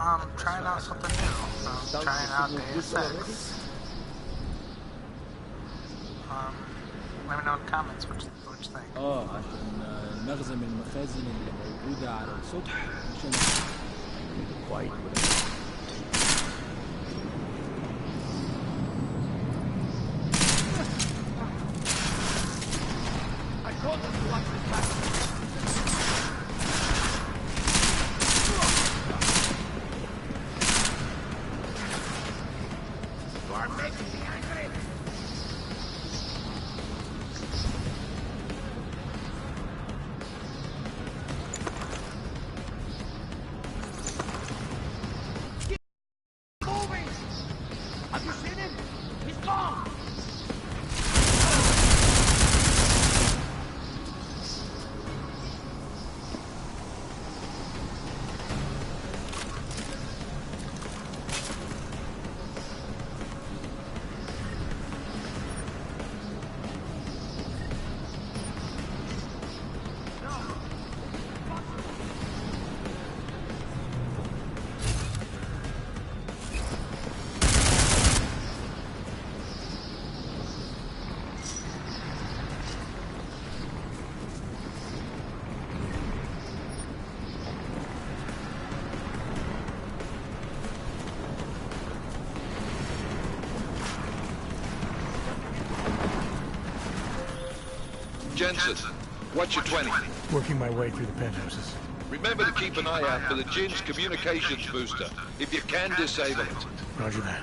Trying out something new. Trying out Deus Ex. Let me know in the comments what you think. عشان نخزن المخازن اللي موجودة على السطح عشان كويس. Jensen, what's your 20? Working my way through the penthouses. Remember to keep an eye out for the Jin's communications booster, if you can disable it. Roger that.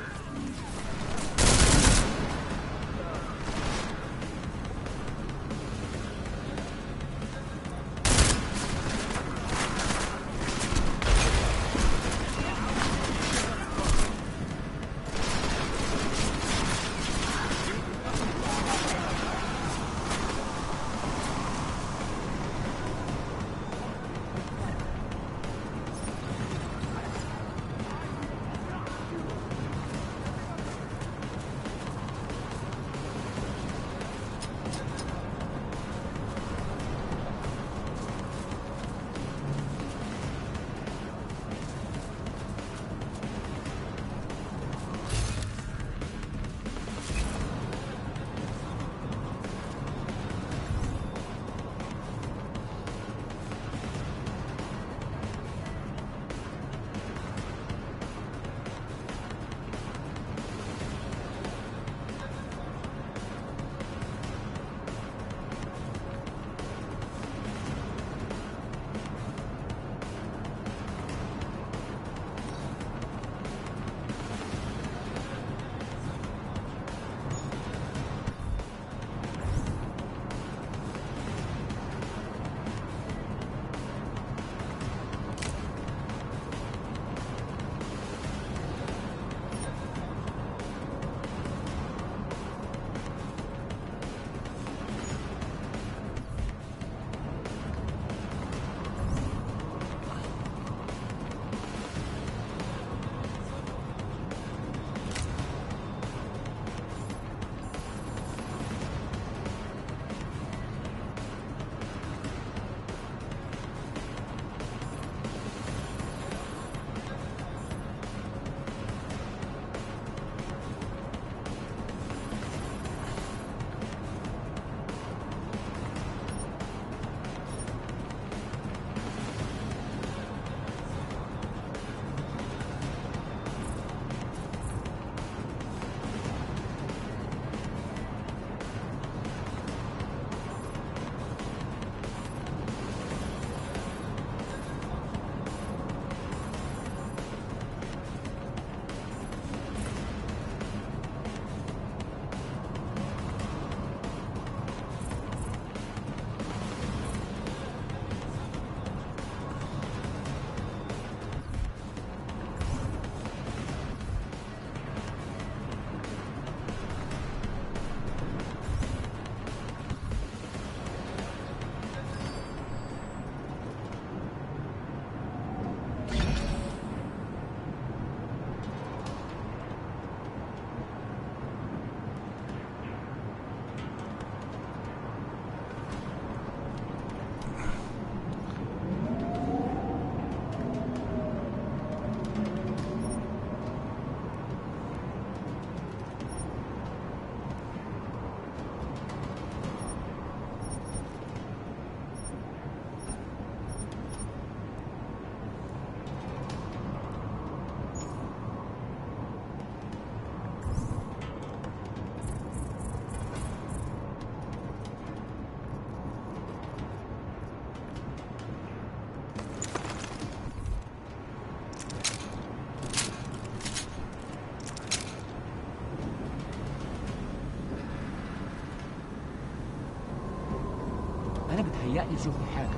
متهيألي شوف حاجة.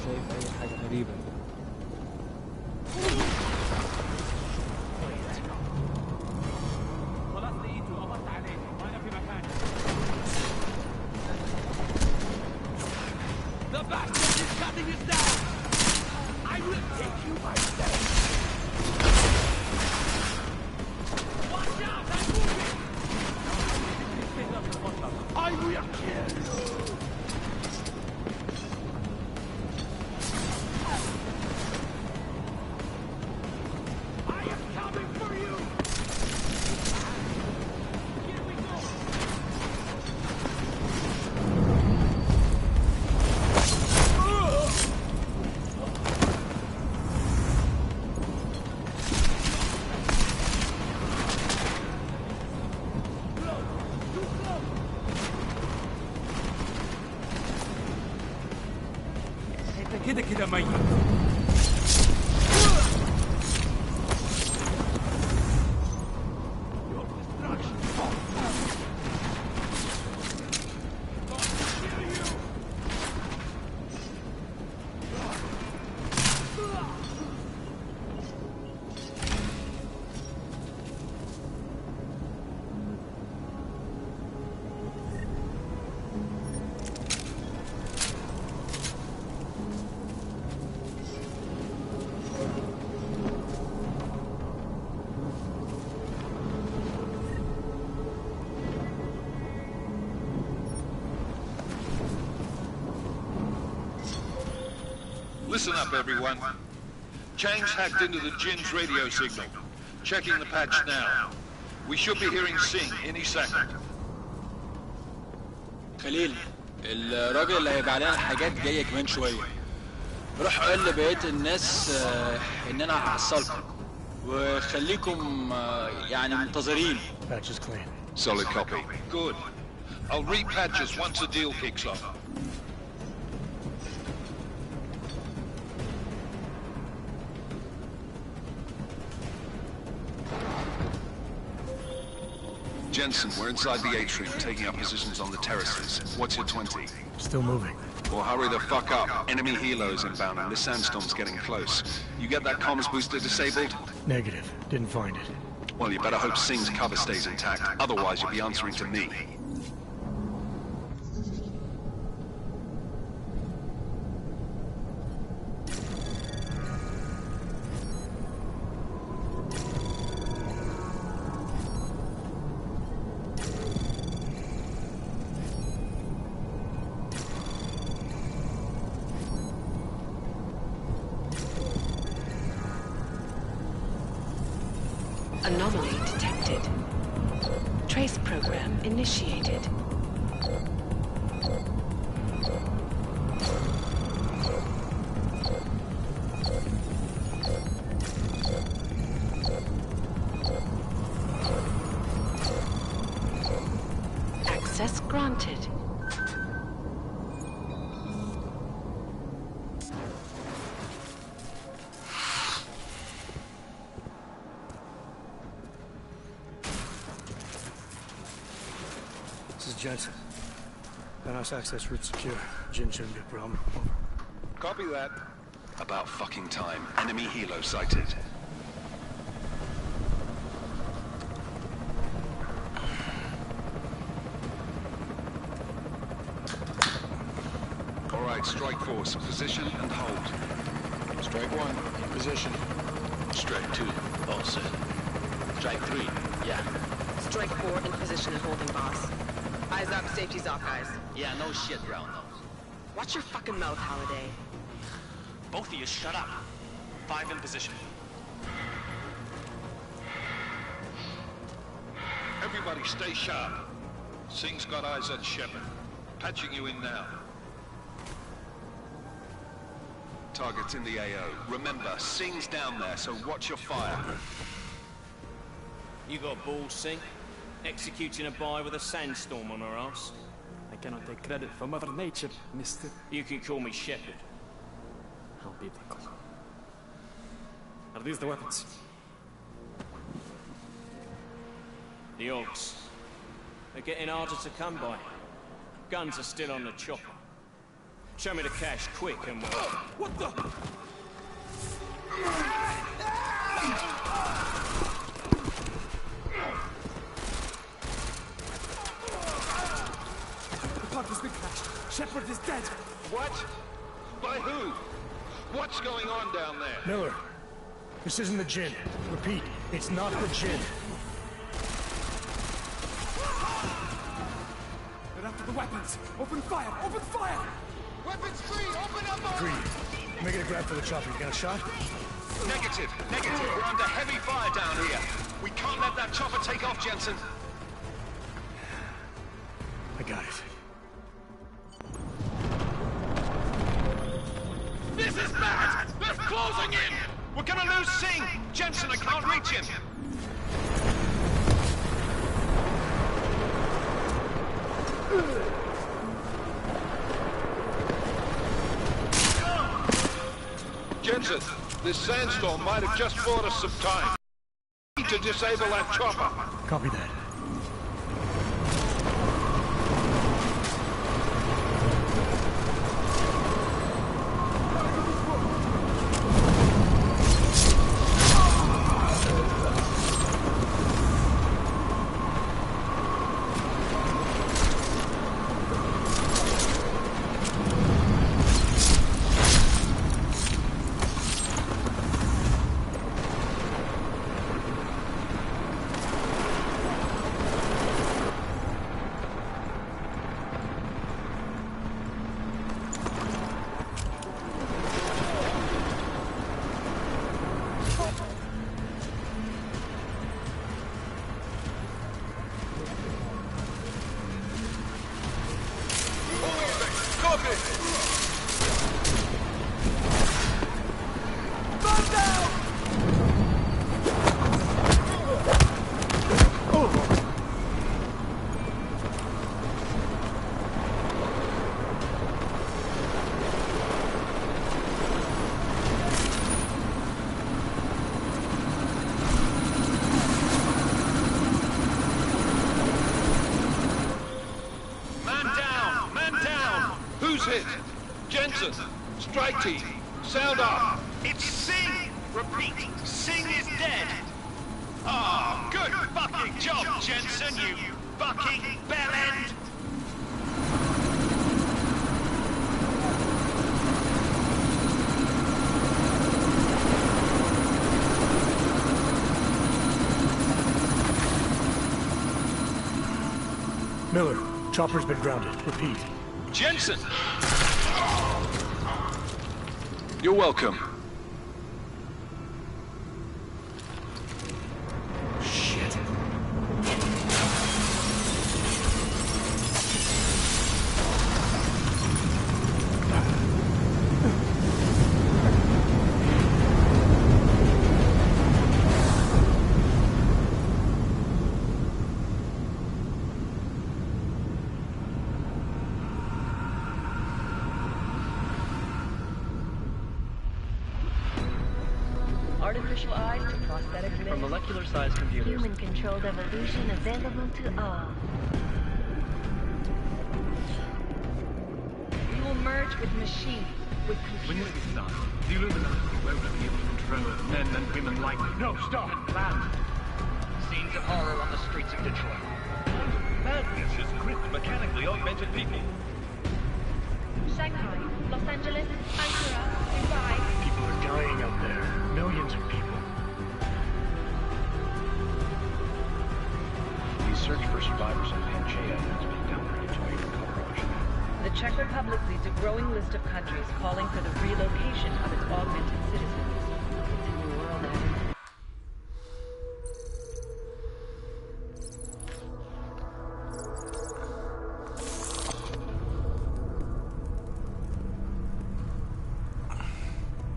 شايف أي حاجة غريبة. كده ميت. Listen up, everyone. Chang's hacked into the Jin's radio signal. Checking the patch now. We should be hearing Singh any second. خليل، الراجل اللي هيبقى علينا الحاجات جاية كمان شوية. روح قول لبقية الناس إن أنا هحصلكم. وخليكم يعني منتظرين. Patch is clean. Solid copy. Good. I'll repatch us once the deal kicks off. Jensen, we're inside the atrium, taking up positions on the terraces. What's your 20? Still moving. Well, hurry the fuck up. Enemy helos inbound and this sandstorm's getting close. You get that comms booster disabled? Negative. Didn't find it. Well, you better hope Singh's cover stays intact. Otherwise, you'll be answering to me. Anomaly detected. Trace program initiated. Access granted. This is Jensen. Penthouse access route secure. Jin shouldn't be a problem. Over. Copy that. About fucking time. Enemy helo sighted. All right, strike force. Position and hold. Strike 1, in position. Strike 2, all set. Strike 3, yeah. Strike 4 in position and holding, boss. Eyes up, safety's off, guys. Yeah, no shit, round nose. Watch your fucking mouth, Holiday. Both of you, shut up. 5 in position. Everybody stay sharp. Singh's got eyes on Shepard. Patching you in now. Target's in the AO. Remember, Singh's down there, so watch your fire. You got balls, Singh? Executing a buy with a sandstorm on her ass? I cannot take credit for Mother Nature, mister. You can call me Shepard. How biblical. Are these the weapons? The Orcs. They're getting harder to come by. Guns are still on the chopper. Show me the cash, quick, and we'll... What the? The pod has been crashed. Shepard is dead. What? By who? What's going on down there? Miller, this isn't the Jinn. Repeat, it's not the Jinn. They're after the weapons. Open fire! Open fire! Weapons free! Open up! Agreed. Make it a grab for the chopper. You got a shot? Negative. Negative. We're under heavy fire down here. We can't let that chopper take off, Jensen. I got it. This is bad! They're closing in! We're gonna lose Singh! Jensen, I can't reach him! Jensen, this sandstorm might have just bought us some time. We need to disable that chopper. Copy that. Jensen, strike team, sound off. It's Singh! Repeat, Singh is dead! Oh, good fucking job, Jensen, you fucking bellend! Miller, chopper's been grounded. Repeat. Jensen! You're welcome. Shit. Artificial eyes to prosthetic limbs. From molecular-sized computers. Human-controlled evolution available to all. We will merge with machines, with When computers. this is done, the Illuminati won't be able to control men and women like... No, stop! Land! Scenes of horror on the streets of Detroit. Madness has gripped mechanically augmented people. Shanghai, Los Angeles, Ankara, Dubai. People are dying out there. Millions of people. The search for survivors of Pangaea has been downgraded to a recovery mission. The Czech Republic leads a growing list of countries calling for the relocation of its augmented citizens. It's a new world, Adam.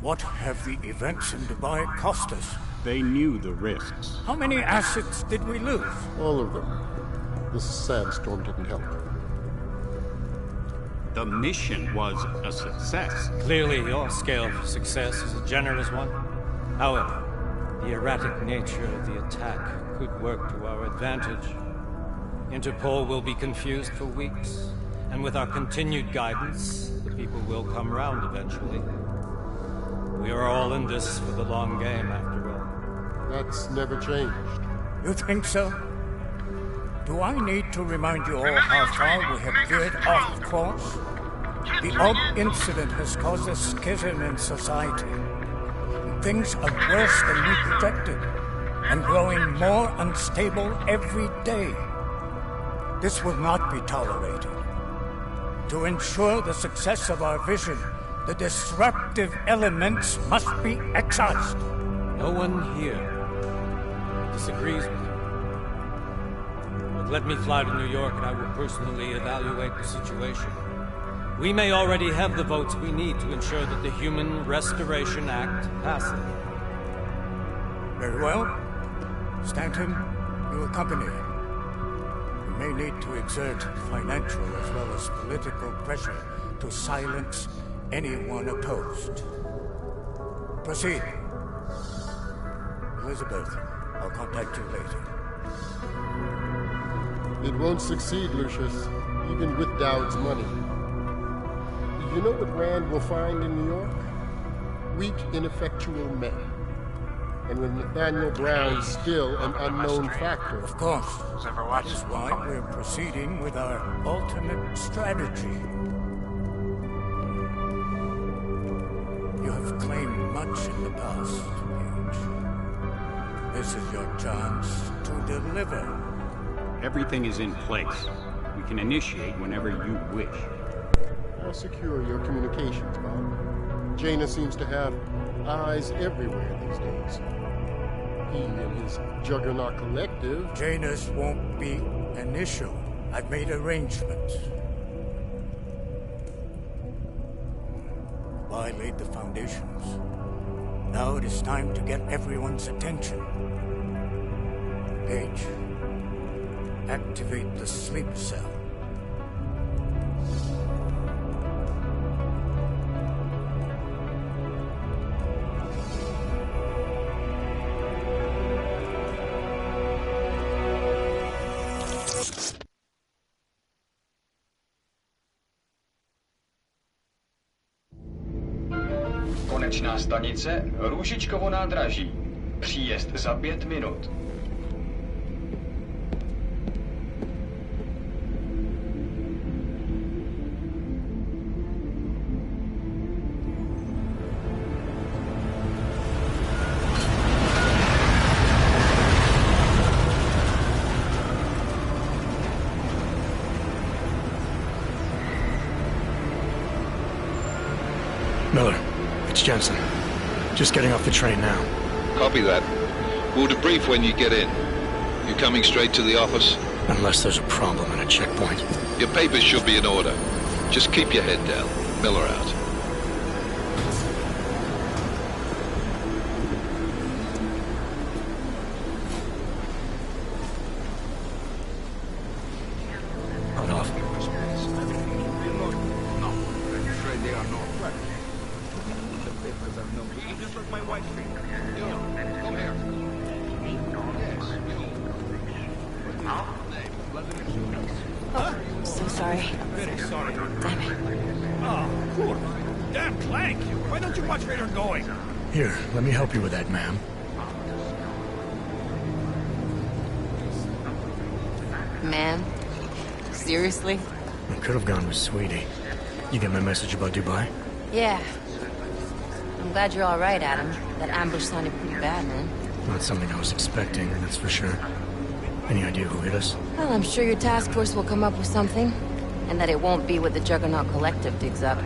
What have the events in Dubai cost us? They knew the risks. How many assets did we lose? All of them. This sandstorm didn't help. The mission was a success. Clearly, your scale of success is a generous one. However, the erratic nature of the attack could work to our advantage. Interpol will be confused for weeks, and with our continued guidance, the people will come round eventually. We are all in this for the long game, after all. That's never changed. You think so? Do I need to remind you all how far we have veered off course? The odd incident has caused a schism in society. Things are worse than we projected, and growing more unstable every day. This will not be tolerated. To ensure the success of our vision, the disruptive elements must be excised. No one here disagrees with you. But let me fly to New York and I will personally evaluate the situation. We may already have the votes we need to ensure that the Human Restoration Act passes. Very well. Stanton, you accompany. We may need to exert financial as well as political pressure to silence anyone opposed. Proceed. Elizabeth, I'll contact you later. It won't succeed, Lucius, even with Dowd's money. You know what Rand will find in New York? Weak, ineffectual men. And with Nathaniel Brown still an unknown factor. Of course. That is why we're proceeding with our ultimate strategy. You have claimed much in the past, Huge. This is your chance to deliver. Everything is in place. We can initiate whenever you wish. I'll secure your communications, Bob. Jaina seems to have eyes everywhere these days. He and his Juggernaut Collective... Jaina's won't be initial. I've made arrangements. I laid the foundations. Now it is time to get everyone's attention. Paige, activate the sleep cell. Konečná stanice Růžičkovo nádraží. Příjezd za 5 minut. Miller, it's Jensen. Just getting off the train now. Copy that. We'll debrief when you get in. You coming straight to the office? Unless there's a problem at a checkpoint. Your papers should be in order. Just keep your head down. Miller out. On off. So sorry. Very sorry. Damn it. Oh, poor. Damn Clank! Why don't you watch where you're going? Here, let me help you with that, ma'am. Man? Seriously? I could have gone with Sweetie. You get my message about Dubai? Yeah. I'm glad you're all right, Adam. That ambush sounded pretty bad, man. Not something I was expecting, that's for sure. Any idea who hit us? Well, I'm sure your task force will come up with something. And that it won't be what the Juggernaut Collective digs up.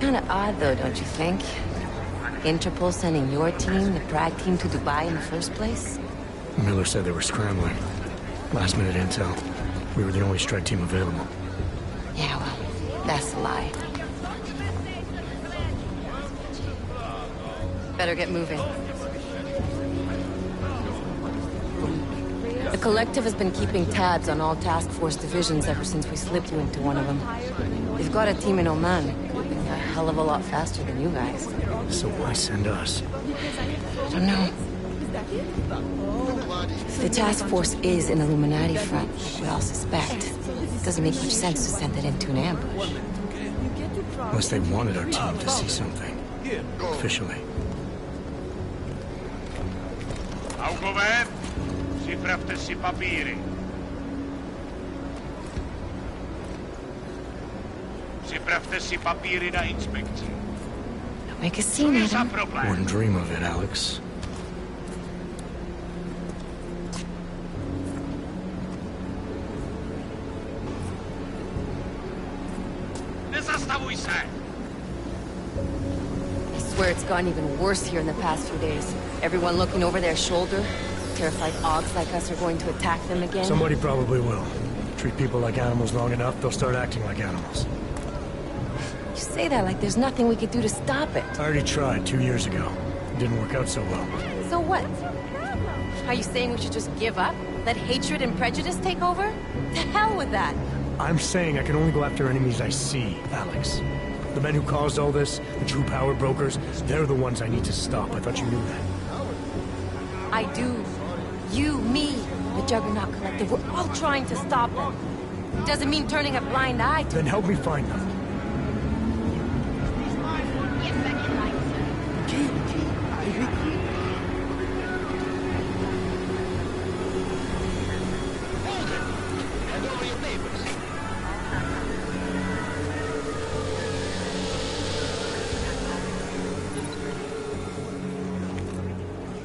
Kinda odd, though, don't you think? Interpol sending your team, the Prague team, to Dubai in the first place? Miller said they were scrambling. Last-minute intel. We were the only strike team available. Yeah, well, that's a lie. Better get moving. The Collective has been keeping tabs on all task force divisions ever since we slipped you into one of them. They've got a team in Oman, moving a hell of a lot faster than you guys. So why send us? I don't know. If the task force is an Illuminati front, we all suspect. Doesn't make much sense to send it into an ambush. Unless they wanted our team to see something. Officially. Augover, připravte si papíry. Připravte si papíry na inspekci. Don't make a scene, Adam. Wouldn't dream of it, Alex. Nezastavuj se! I swear it's gotten even worse here in the past few days. Everyone looking over their shoulder. Terrified Augs like us are going to attack them again. Somebody probably will. Treat people like animals long enough, they'll start acting like animals. You say that like there's nothing we could do to stop it. I already tried 2 years ago. It didn't work out so well. So what? Are you saying we should just give up? Let hatred and prejudice take over? To hell with that! I'm saying I can only go after enemies I see, Alex. The men who caused all this, the true power brokers, they're the ones I need to stop. I thought you knew that. I do. You, me, the Juggernaut Collective, we're all trying to stop them. Doesn't mean turning a blind eye to... Then help me find them.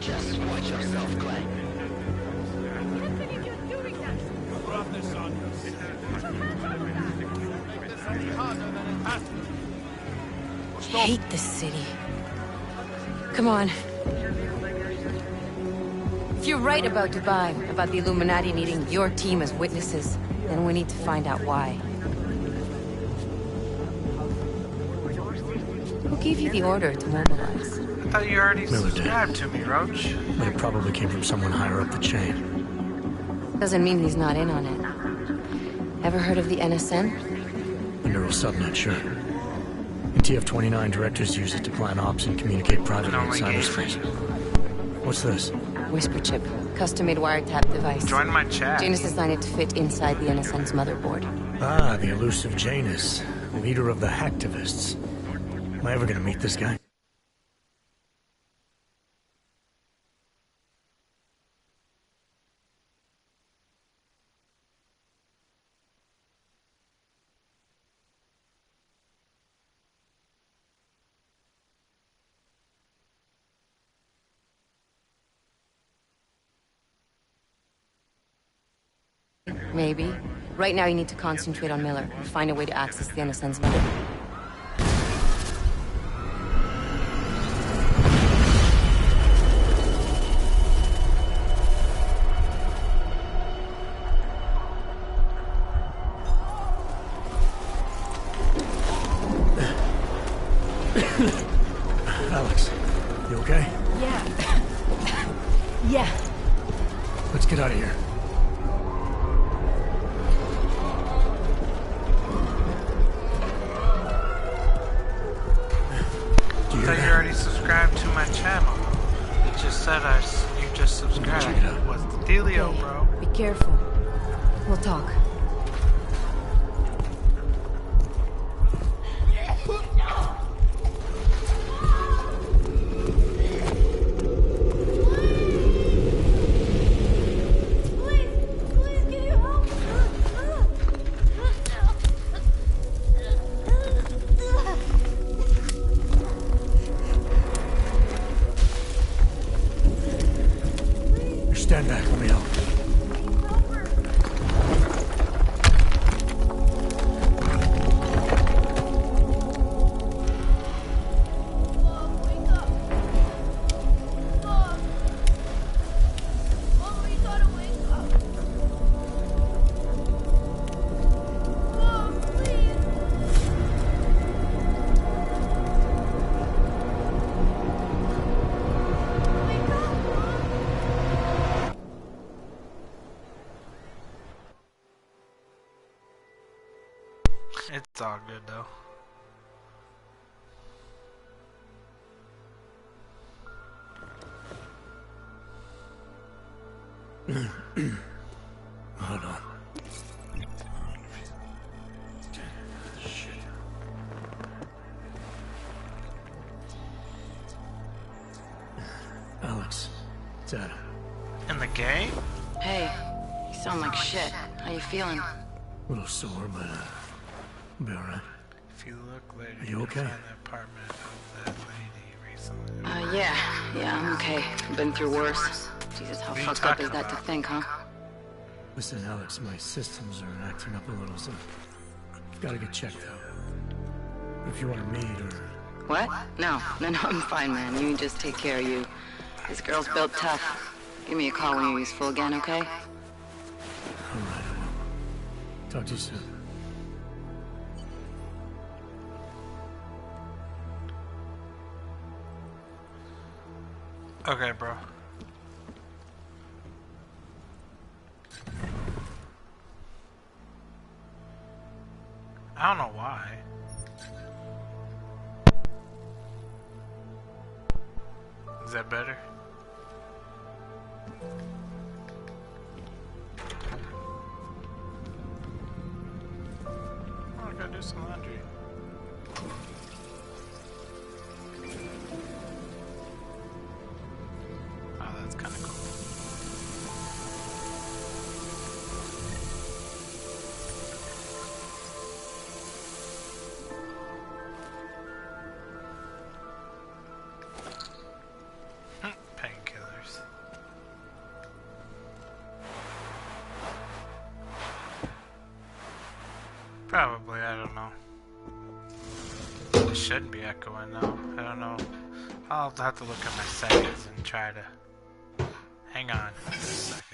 Just watch yourself, Clank. Hate this city. Come on. If you're right about Dubai, about the Illuminati needing your team as witnesses, then we need to find out why. Who gave you the order to mobilize? I thought you already subscribed to me, Roach. But it probably came from someone higher up the chain. Doesn't mean he's not in on it. Ever heard of the NSN? The neural subnet, sure. The TF-29 directors use it to plan ops and communicate privately in cyberspace. What's this? Whisper chip. Custom-made wiretap device. Join my chat. Janus designed it to fit inside the NSN's motherboard. Ah, the elusive Janus. Leader of the hacktivists. Am I ever gonna meet this guy? Maybe. Right now you need to concentrate on Miller and find a way to access the NSN's motherboard. Alex, you okay? Yeah. Yeah. Let's get out of here. I thought you already subscribed to my channel. It just said you just subscribed. Check it out. What's the dealio, bro? Be careful. We'll talk. Stand back, let me help. It's all good though. Hold on. What's that? In the game? Hey, you sound like shit. How you feeling? A little sore, but I'll be alright. If you look later, Are you okay? find the apartment of that lady recently. Yeah, I'm okay. I've been through worse. Jesus, how fucked up is that to think, huh? Listen, Alex, my systems are acting up a little, so I've got to get checked out. If you want to meet or... What? No, I'm fine, man. You just take care of you. This girl's built tough. Give me a call when you're useful again, okay? Alright, I will. Talk to you soon. Okay, bro. I don't know why. Is that better? Oh, I gotta do some laundry. Oh, that's kind of cool. Painkillers. Probably, I don't know. It shouldn't be echoing though. I don't know. I'll have to look at my settings and try to... Hang on a second.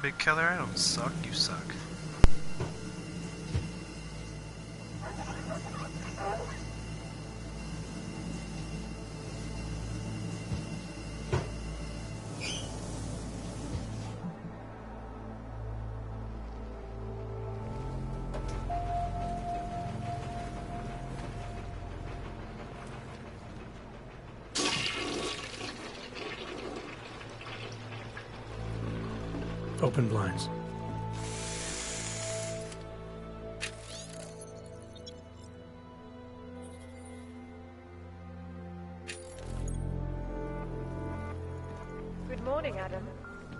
big killer. I don't suck. You suck. Open blinds. Good morning, Adam.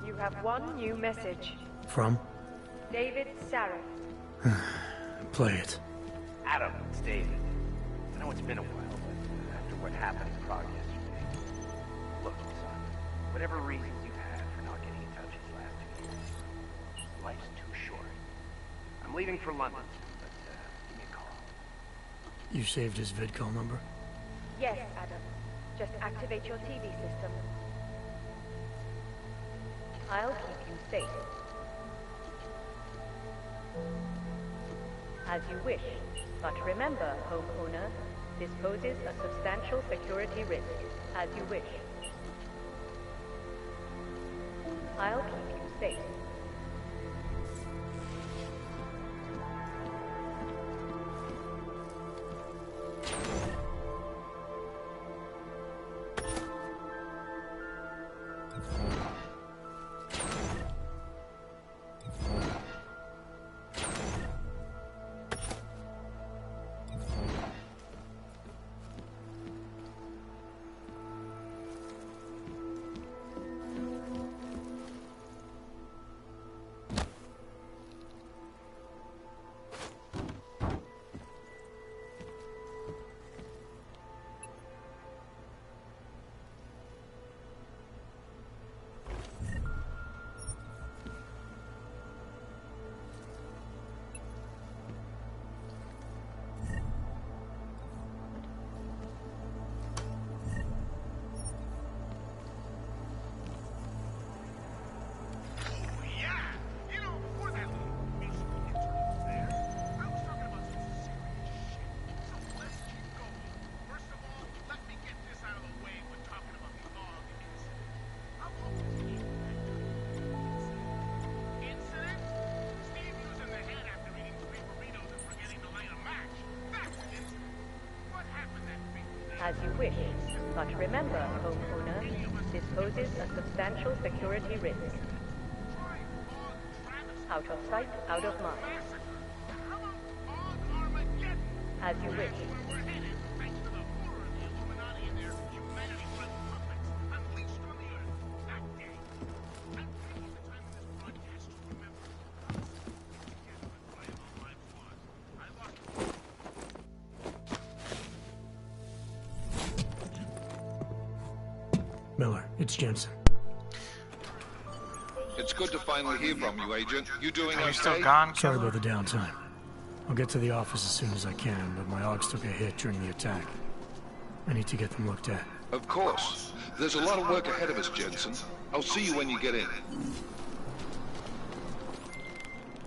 You have one new message. From? David Sareth. Play it. Adam, it's David. I know it's been a while, but after what happened in Prague yesterday... Look, son, whatever reasons you had for not getting in touch these last 2 years, life's too short. I'm leaving for London, but give me a call. You saved his vidcall number? Yes, Adam. Just activate your TV system. I'll keep you safe. As you wish. But remember, homeowner, this poses a substantial security risk. As you wish. I'll keep you safe. As you wish. But remember, homeowner, this poses a substantial security risk. Out of sight, out of mind. As you wish. Miller, it's Jensen. It's good to finally hear from you, Agent. You doing okay? Still gone? Sorry about the downtime. I'll get to the office as soon as I can, but my Augs took a hit during the attack. I need to get them looked at. Of course. There's a lot of work ahead of us, Jensen. I'll see you when you get in.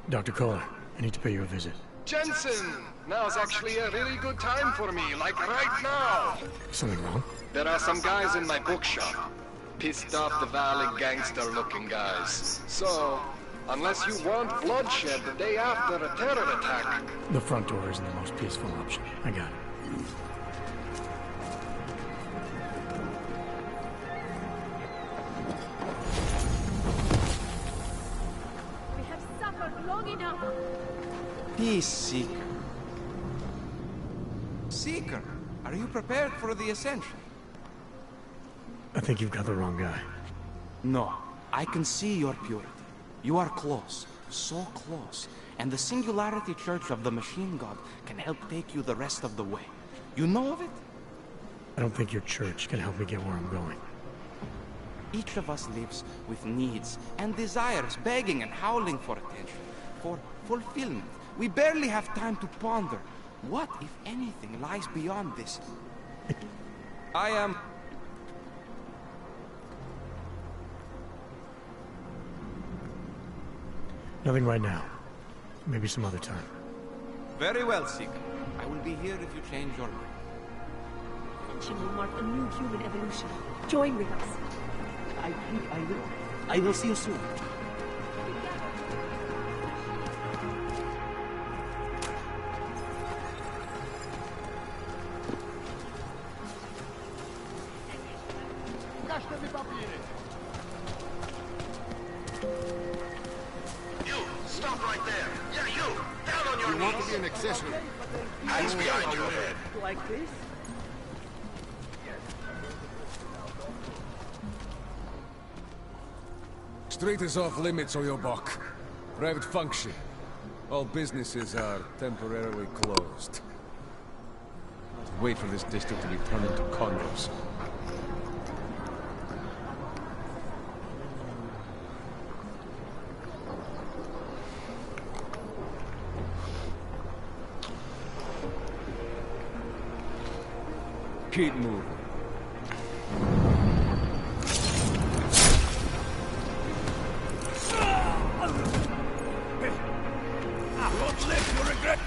Dr. Kohler, I need to pay you a visit. Jensen! Now's actually a really good time for me, like right now! Something wrong? There are some guys in my bookshop. Pissed off the Valley gangster-looking guys. So, unless you want bloodshed the day after a terror attack... The front door isn't the most peaceful option. I got it. We have suffered long enough. Peace, Seeker. Seeker, are you prepared for the Ascension? I think you've got the wrong guy. No, I can see your purity. You are close, so close, and the Singularity Church of the Machine God can help take you the rest of the way. You know of it? I don't think your church can help me get where I'm going. Each of us lives with needs and desires, begging and howling for attention, for fulfillment. We barely have time to ponder. What, if anything, lies beyond this? I am... Nothing right now. Maybe some other time. Very well, Seeker. I will be here if you change your mind. Ascension will mark a new human evolution. Join with us. I think I will. I will see you soon. Stop right there! Yeah, you! Down on your knees! You want to be an accessory? Hands behind your head. Like this? Street is off limits, Oyobok. Private function. All businesses are temporarily closed. Wait for this district to be turned into condos. Keep moving. Won't live to regret.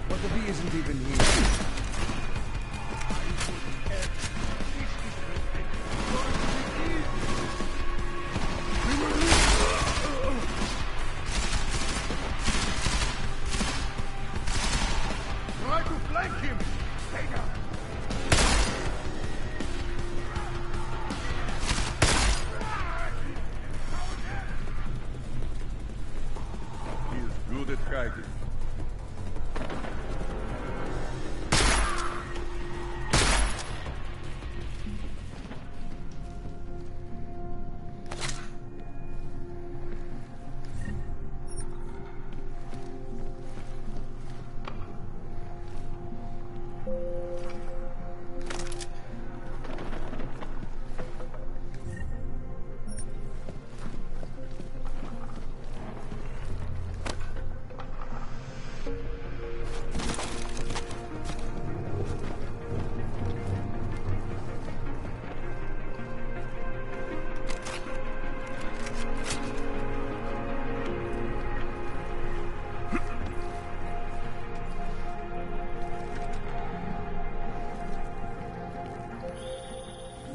But the bee isn't even here. Try to flank him! Stay down! He's good at hiding.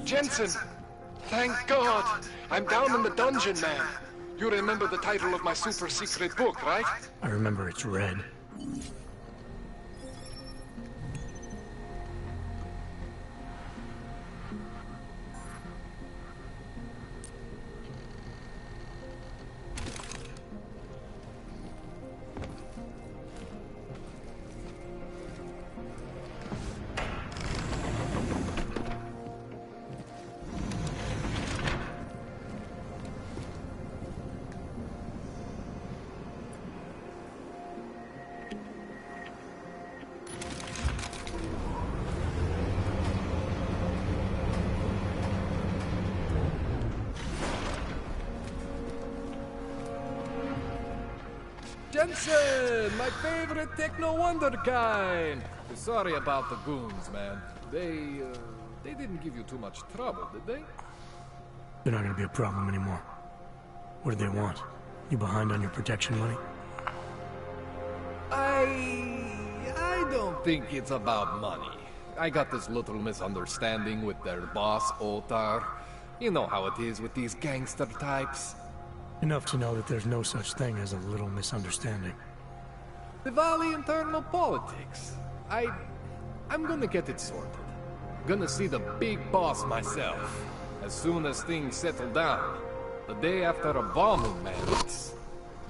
Jensen! Thank God! I'm down in the dungeon, man. You remember the title of my super secret book, right? I remember it's red. Jensen, my favorite techno wonderkind. Sorry about the goons, man. They didn't give you too much trouble, did they? They're not gonna be a problem anymore. What do they want? You behind on your protection money? I don't think it's about money. I got this little misunderstanding with their boss, Otar. You know how it is with these gangster types. Enough to know that there's no such thing as a little misunderstanding. The Valley internal politics. I'm gonna get it sorted. Gonna see the big boss myself. As soon as things settle down. The day after a bombing, man,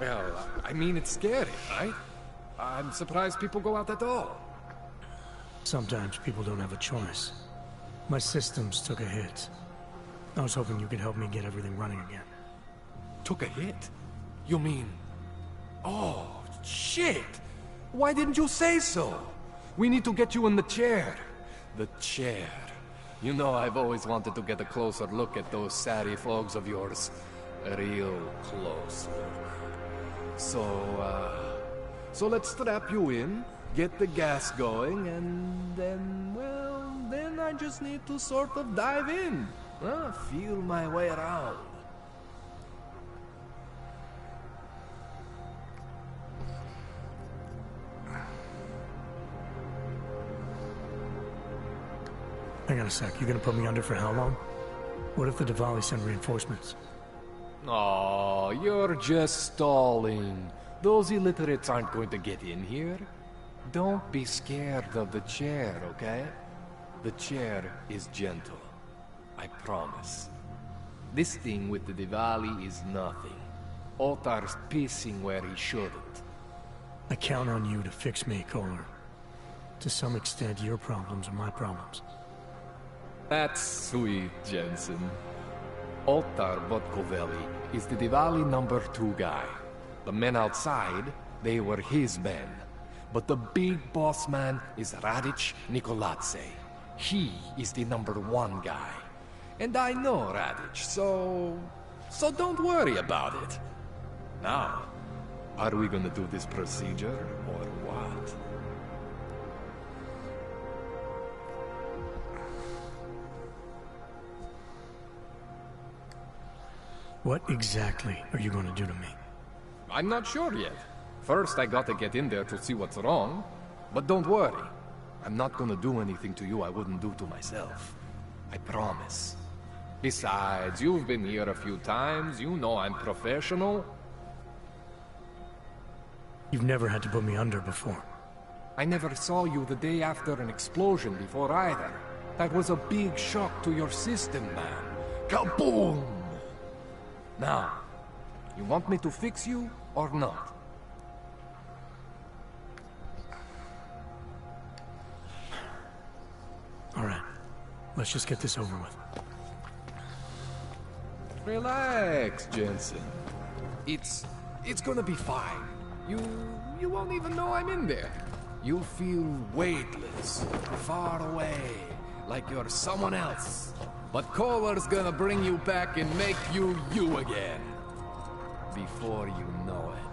well, I mean, it's scary, right? I'm surprised people go out at all. Sometimes people don't have a choice. My systems took a hit. I was hoping you could help me get everything running again. Took a hit? You mean... Oh, shit! Why didn't you say so? We need to get you in the chair. The chair. You know, I've always wanted to get a closer look at those satty folks of yours. A real close look. So let's strap you in, get the gas going, and then, well, then I just need to sort of dive in. Feel my way around. Hang on a sec, you gonna put me under for how long? What if the Diwali send reinforcements? Oh, you're just stalling. Those illiterates aren't going to get in here. Don't be scared of the chair, okay? The chair is gentle. I promise. This thing with the Diwali is nothing. Otar's pissing where he shouldn't. I count on you to fix me, Kohler. To some extent, your problems are my problems. That's sweet, Jensen. Otar Botkovelli is the Diwali #2 guy. The men outside, they were his men. But the big boss man is Radic Nikoladze. He is the #1 guy. And I know Radic, so don't worry about it. Now, are we gonna do this procedure, or what? What exactly are you going to do to me? I'm not sure yet. First, I gotta get in there to see what's wrong. But don't worry. I'm not gonna do anything to you I wouldn't do to myself. I promise. Besides, you've been here a few times. You know I'm professional. You've never had to put me under before. I never saw you the day after an explosion before either. That was a big shock to your system, man. Kaboom! Now, you want me to fix you or not? All right. Let's just get this over with. Relax, Jensen. It's gonna be fine. You won't even know I'm in there. You'll feel weightless, far away, like you're someone else. But Kohler's gonna bring you back and make you you again. Before you know it.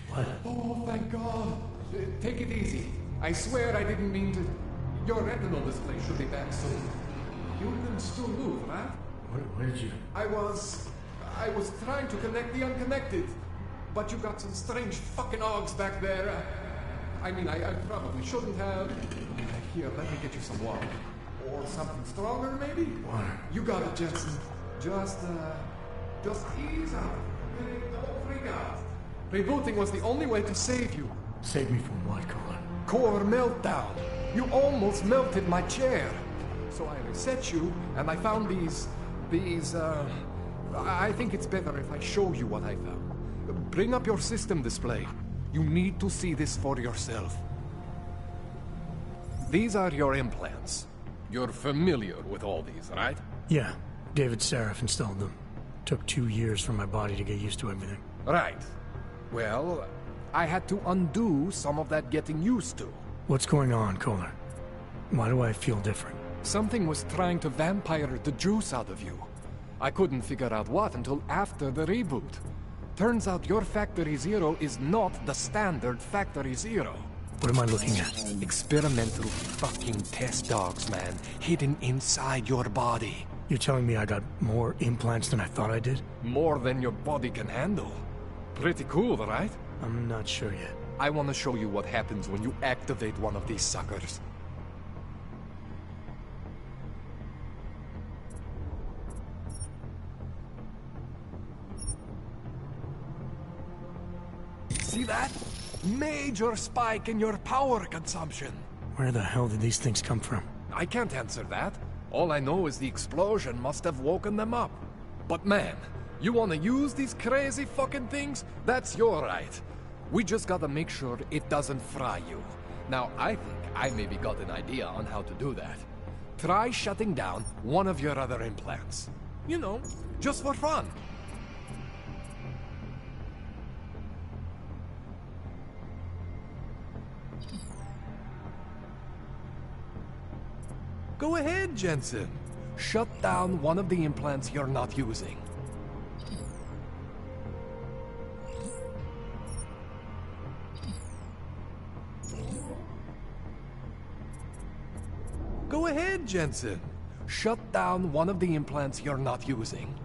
What? Oh, thank God. Take it easy. I swear I didn't mean to... Your retinal display should be back soon. You can still move, right? What did you... I was trying to connect the unconnected. But you got some strange fucking ogs back there. I mean, I probably shouldn't have. Here, let me get you some water. Or something stronger, maybe? Water. You got it, Jensen. Just ease out. Okay? Don't freak out. Rebooting was the only way to save you. Save me from what, Kohler? Core meltdown. You almost melted my chair. So I reset you, and I found these... I think it's better if I show you what I found. Bring up your system display. You need to see this for yourself. These are your implants. You're familiar with all these, right? Yeah. David Seraph installed them. Took 2 years for my body to get used to everything. Right. Well, I had to undo some of that getting used to. What's going on, Kohler? Why do I feel different? Something was trying to vampire the juice out of you. I couldn't figure out what until after the reboot. Turns out your Factory Zero is not the standard Factory Zero. What am I looking at? Experimental fucking test dogs, man. Hidden inside your body. You're telling me I got more implants than I thought I did? More than your body can handle. Pretty cool, right? I'm not sure yet. I want to show you what happens when you activate one of these suckers. See that? Major spike in your power consumption. Where the hell did these things come from? I can't answer that. All I know is the explosion must have woken them up. But man, you want to use these crazy fucking things? That's your right. We just gotta make sure it doesn't fry you. Now, I think I maybe got an idea on how to do that. Try shutting down one of your other implants. You know, just for fun. Go ahead, Jensen. Shut down one of the implants you're not using. Go ahead, Jensen. Shut down one of the implants you're not using.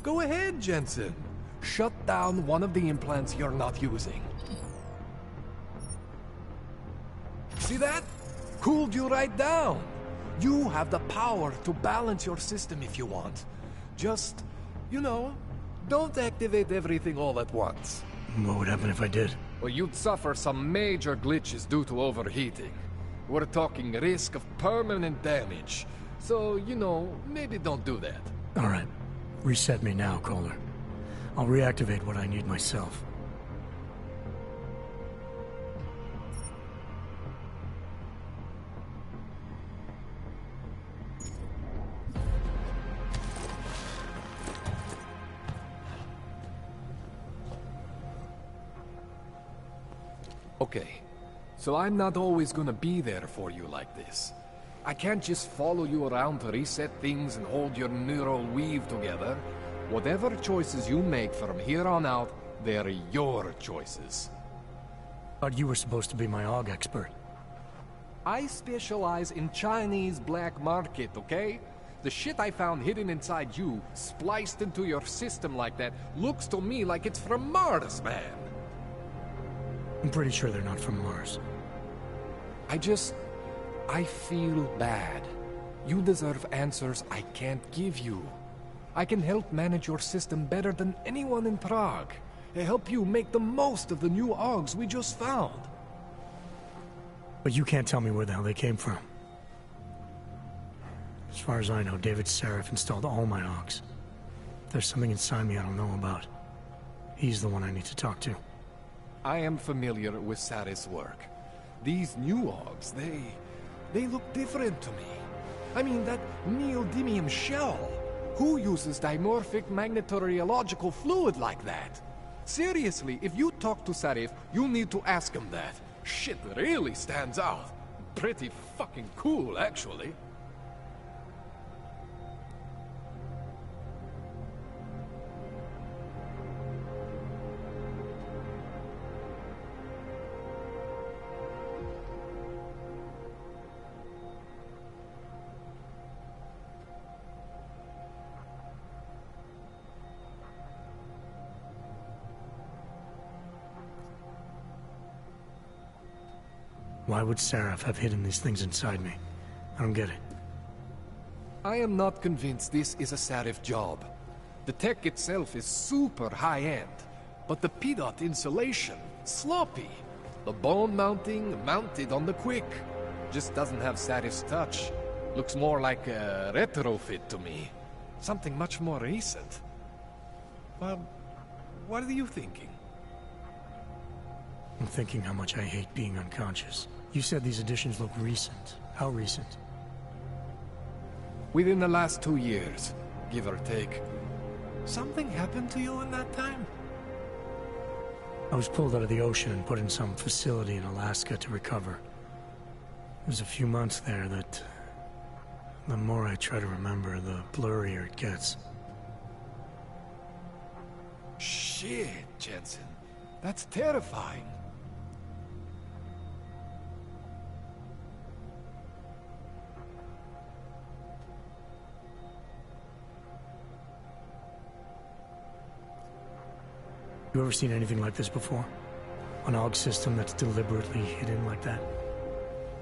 Go ahead, Jensen. Shut down one of the implants you're not using. See that? Cooled you right down. You have the power to balance your system if you want. Just, you know, don't activate everything all at once. What would happen if I did? Well, you'd suffer some major glitches due to overheating. We're talking risk of permanent damage. So, you know, maybe don't do that. All right. Reset me now, Kohler. I'll reactivate what I need myself. Okay, so I'm not always gonna be there for you like this. I can't just follow you around to reset things and hold your neural weave together. Whatever choices you make from here on out, they're your choices. Thought you were supposed to be my AUG expert. I specialize in Chinese black market, okay? The shit I found hidden inside you, spliced into your system like that, looks to me like it's from Mars, man. I'm pretty sure they're not from Mars. I feel bad. You deserve answers I can't give you. I can help manage your system better than anyone in Prague. Help you make the most of the new AUGs we just found. But you can't tell me where the hell they came from. As far as I know, David Seraph installed all my AUGs. There's something inside me I don't know about. He's the one I need to talk to. I am familiar with Sarah's work. These new AUGs, they look different to me. I mean, that neodymium shell. Who uses dimorphic magnetorheological fluid like that? Seriously, if you talk to Sarif, you need to ask him that. Shit really stands out. Pretty fucking cool, actually. Why would Seraph have hidden these things inside me? I don't get it. I am not convinced this is a Seraph job. The tech itself is super high-end, but the PDOT insulation, sloppy. The bone mounting, mounted on the quick. Just doesn't have Seraph's touch. Looks more like a retrofit to me. Something much more recent. Well, what are you thinking? I'm thinking how much I hate being unconscious. You said these additions look recent. How recent? Within the last 2 years, give or take. Something happened to you in that time? I was pulled out of the ocean and put in some facility in Alaska to recover. There's a few months there that... the more I try to remember, the blurrier it gets. Shit, Jensen. That's terrifying. You ever seen anything like this before? An AUG system that's deliberately hidden like that?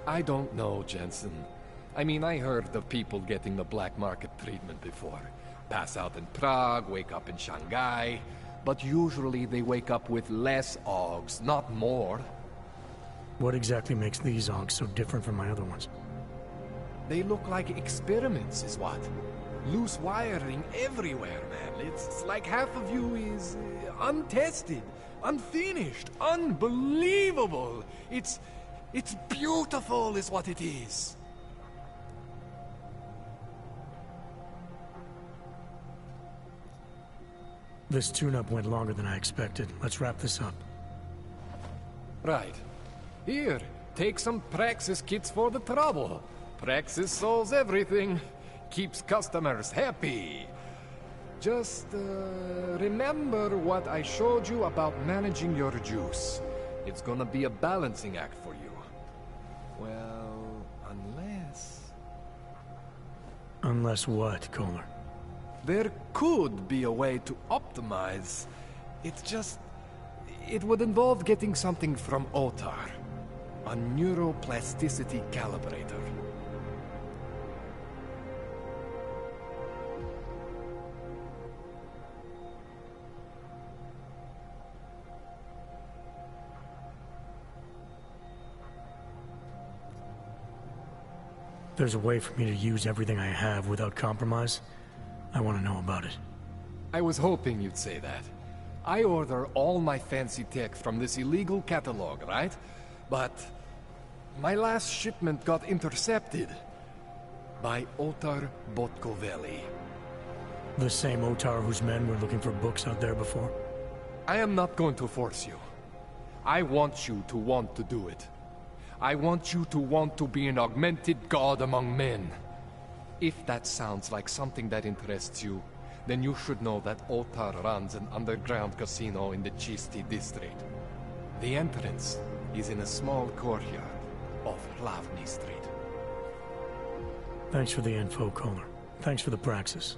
I don't know, Jensen. I mean, I heard of people getting the black market treatment before. Pass out in Prague, wake up in Shanghai. But usually they wake up with less AUGs, not more. What exactly makes these AUGs so different from my other ones? They look like experiments, is what? Loose wiring everywhere, man. It's like half of you is untested, unfinished, unbelievable. It's beautiful is what it is. This tune-up went longer than I expected. Let's wrap this up. Right. Here, take some Praxis kits for the trouble. Praxis solves everything. Keeps customers happy. Just, remember what I showed you about managing your juice. It's gonna be a balancing act for you. Well, unless... Unless what, Kohler? There could be a way to optimize. It's just... it would involve getting something from Otar. A neuroplasticity calibrator. There's a way for me to use everything I have without compromise. I want to know about it. I was hoping you'd say that. I order all my fancy tech from this illegal catalog, right? But my last shipment got intercepted by Otar Botkoveli. The same Otar whose men were looking for books out there before? I am not going to force you. I want you to want to do it. I want you to want to be an augmented god among men. If that sounds like something that interests you, then you should know that Otar runs an underground casino in the Chisti district. The entrance is in a small courtyard off Hlavny Street. Thanks for the info, Kohler. Thanks for the praxis.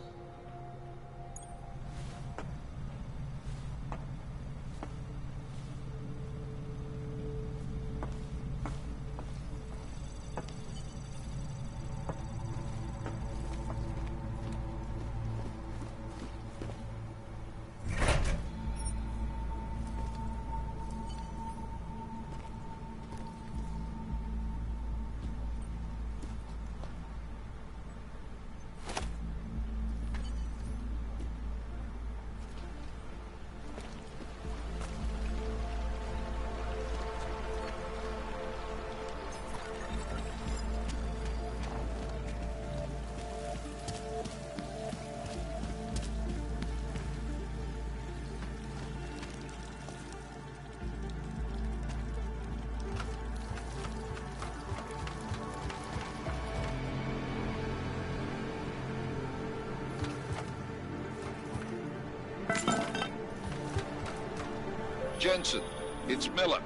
Jensen, it's Miller.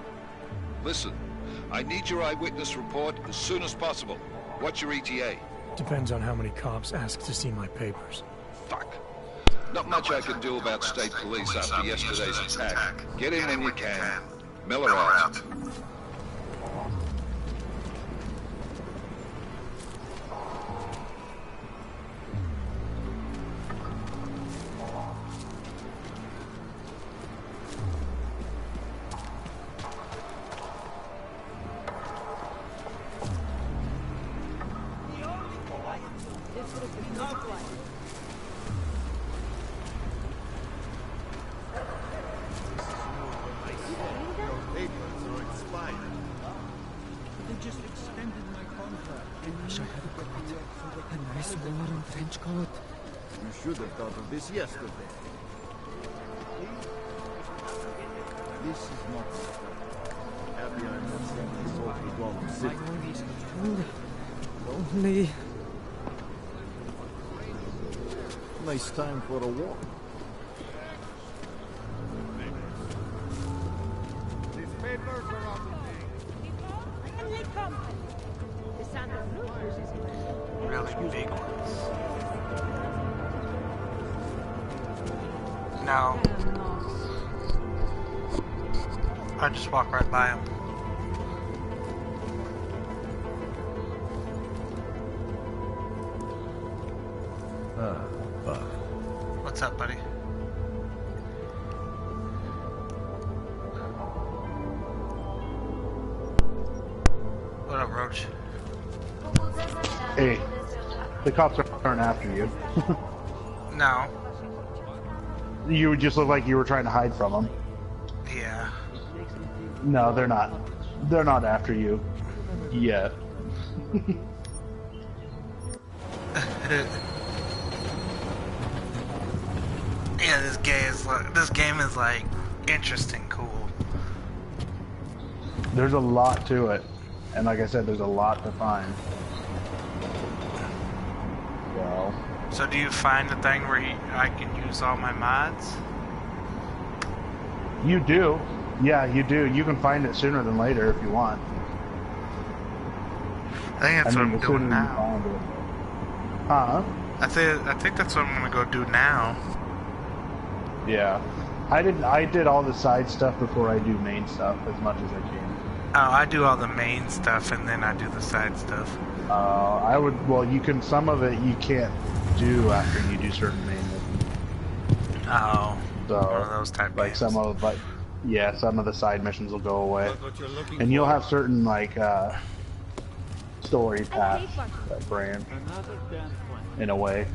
Listen, I need your eyewitness report as soon as possible. What's your ETA? Depends on how many cops ask to see my papers. Fuck. Not much I can do about state police after yesterday's attack. Get in when you can. Miller out. You should have thought of this yesterday. This is not my fault. Happy I'm not sending this off to Gotham City. Only... Nice time for a walk. These papers are on Really big ones. No. I just walk right by him. Fuck. What's up, buddy? What up, Roach? Hey, the cops aren't after you. No. You just look like you were trying to hide from them. Yeah. No, they're not. They're not after you. Yet. Yeah, this game is like interesting, cool. There's a lot to it, and like I said, there's a lot to find. So do you find the thing where I can use all my mods? You do. Yeah, you do. You can find it sooner than later if you want. I think that's what I'm doing now. Huh? I think that's what I'm gonna go do now. Yeah. I did all the side stuff before I do main stuff as much as I can. Oh, I do all the main stuff and then I do the side stuff. Well, you can, some of it you can't do after you do certain main missions. Oh. So, one of those type like games. Some of the side missions will go away. And you'll have certain, like, story paths that brand, in a way.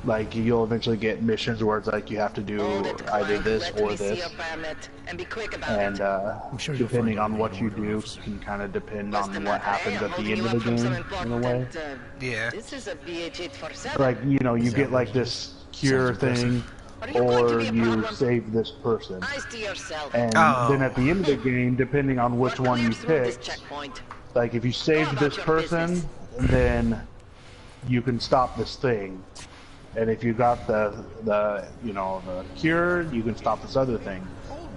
Like, you'll eventually get missions where it's like you have to do either this or this. And depending on what you do can kind of depend on what happens at the end of the game, in a way. Yeah. Like, you know, you get like this cure thing, or you save this person. And then at the end of the game, depending on which one you pick, like if you saved this person, then you can stop this thing. And if you got the cure, you can stop this other thing.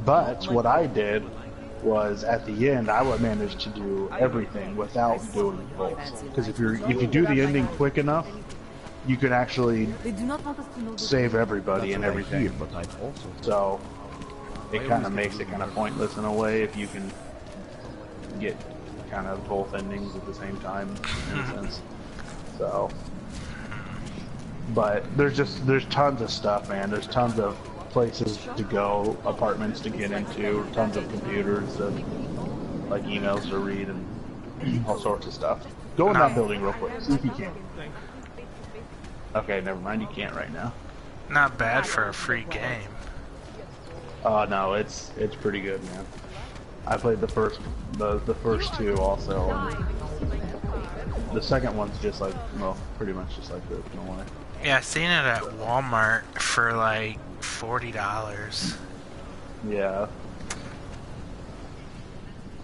But what I did was at the end, I would manage to do everything without doing both. Because if you do the ending quick enough, you can actually save everybody and everything. So it kind of makes it kind of pointless in a way if you can get kind of both endings at the same time, in a sense. So. But there's tons of stuff, man. There's tons of places to go, apartments to get into, tons of computers, like emails to read, and all sorts of stuff. Go in that building real quick, see if you can. Okay, never mind, you can't right now. Not bad for a free game. No, it's pretty good, man. I played the first two also. The second one's just like, well, pretty much just like this in a way. Yeah, I seen it at Walmart for like $40. Yeah.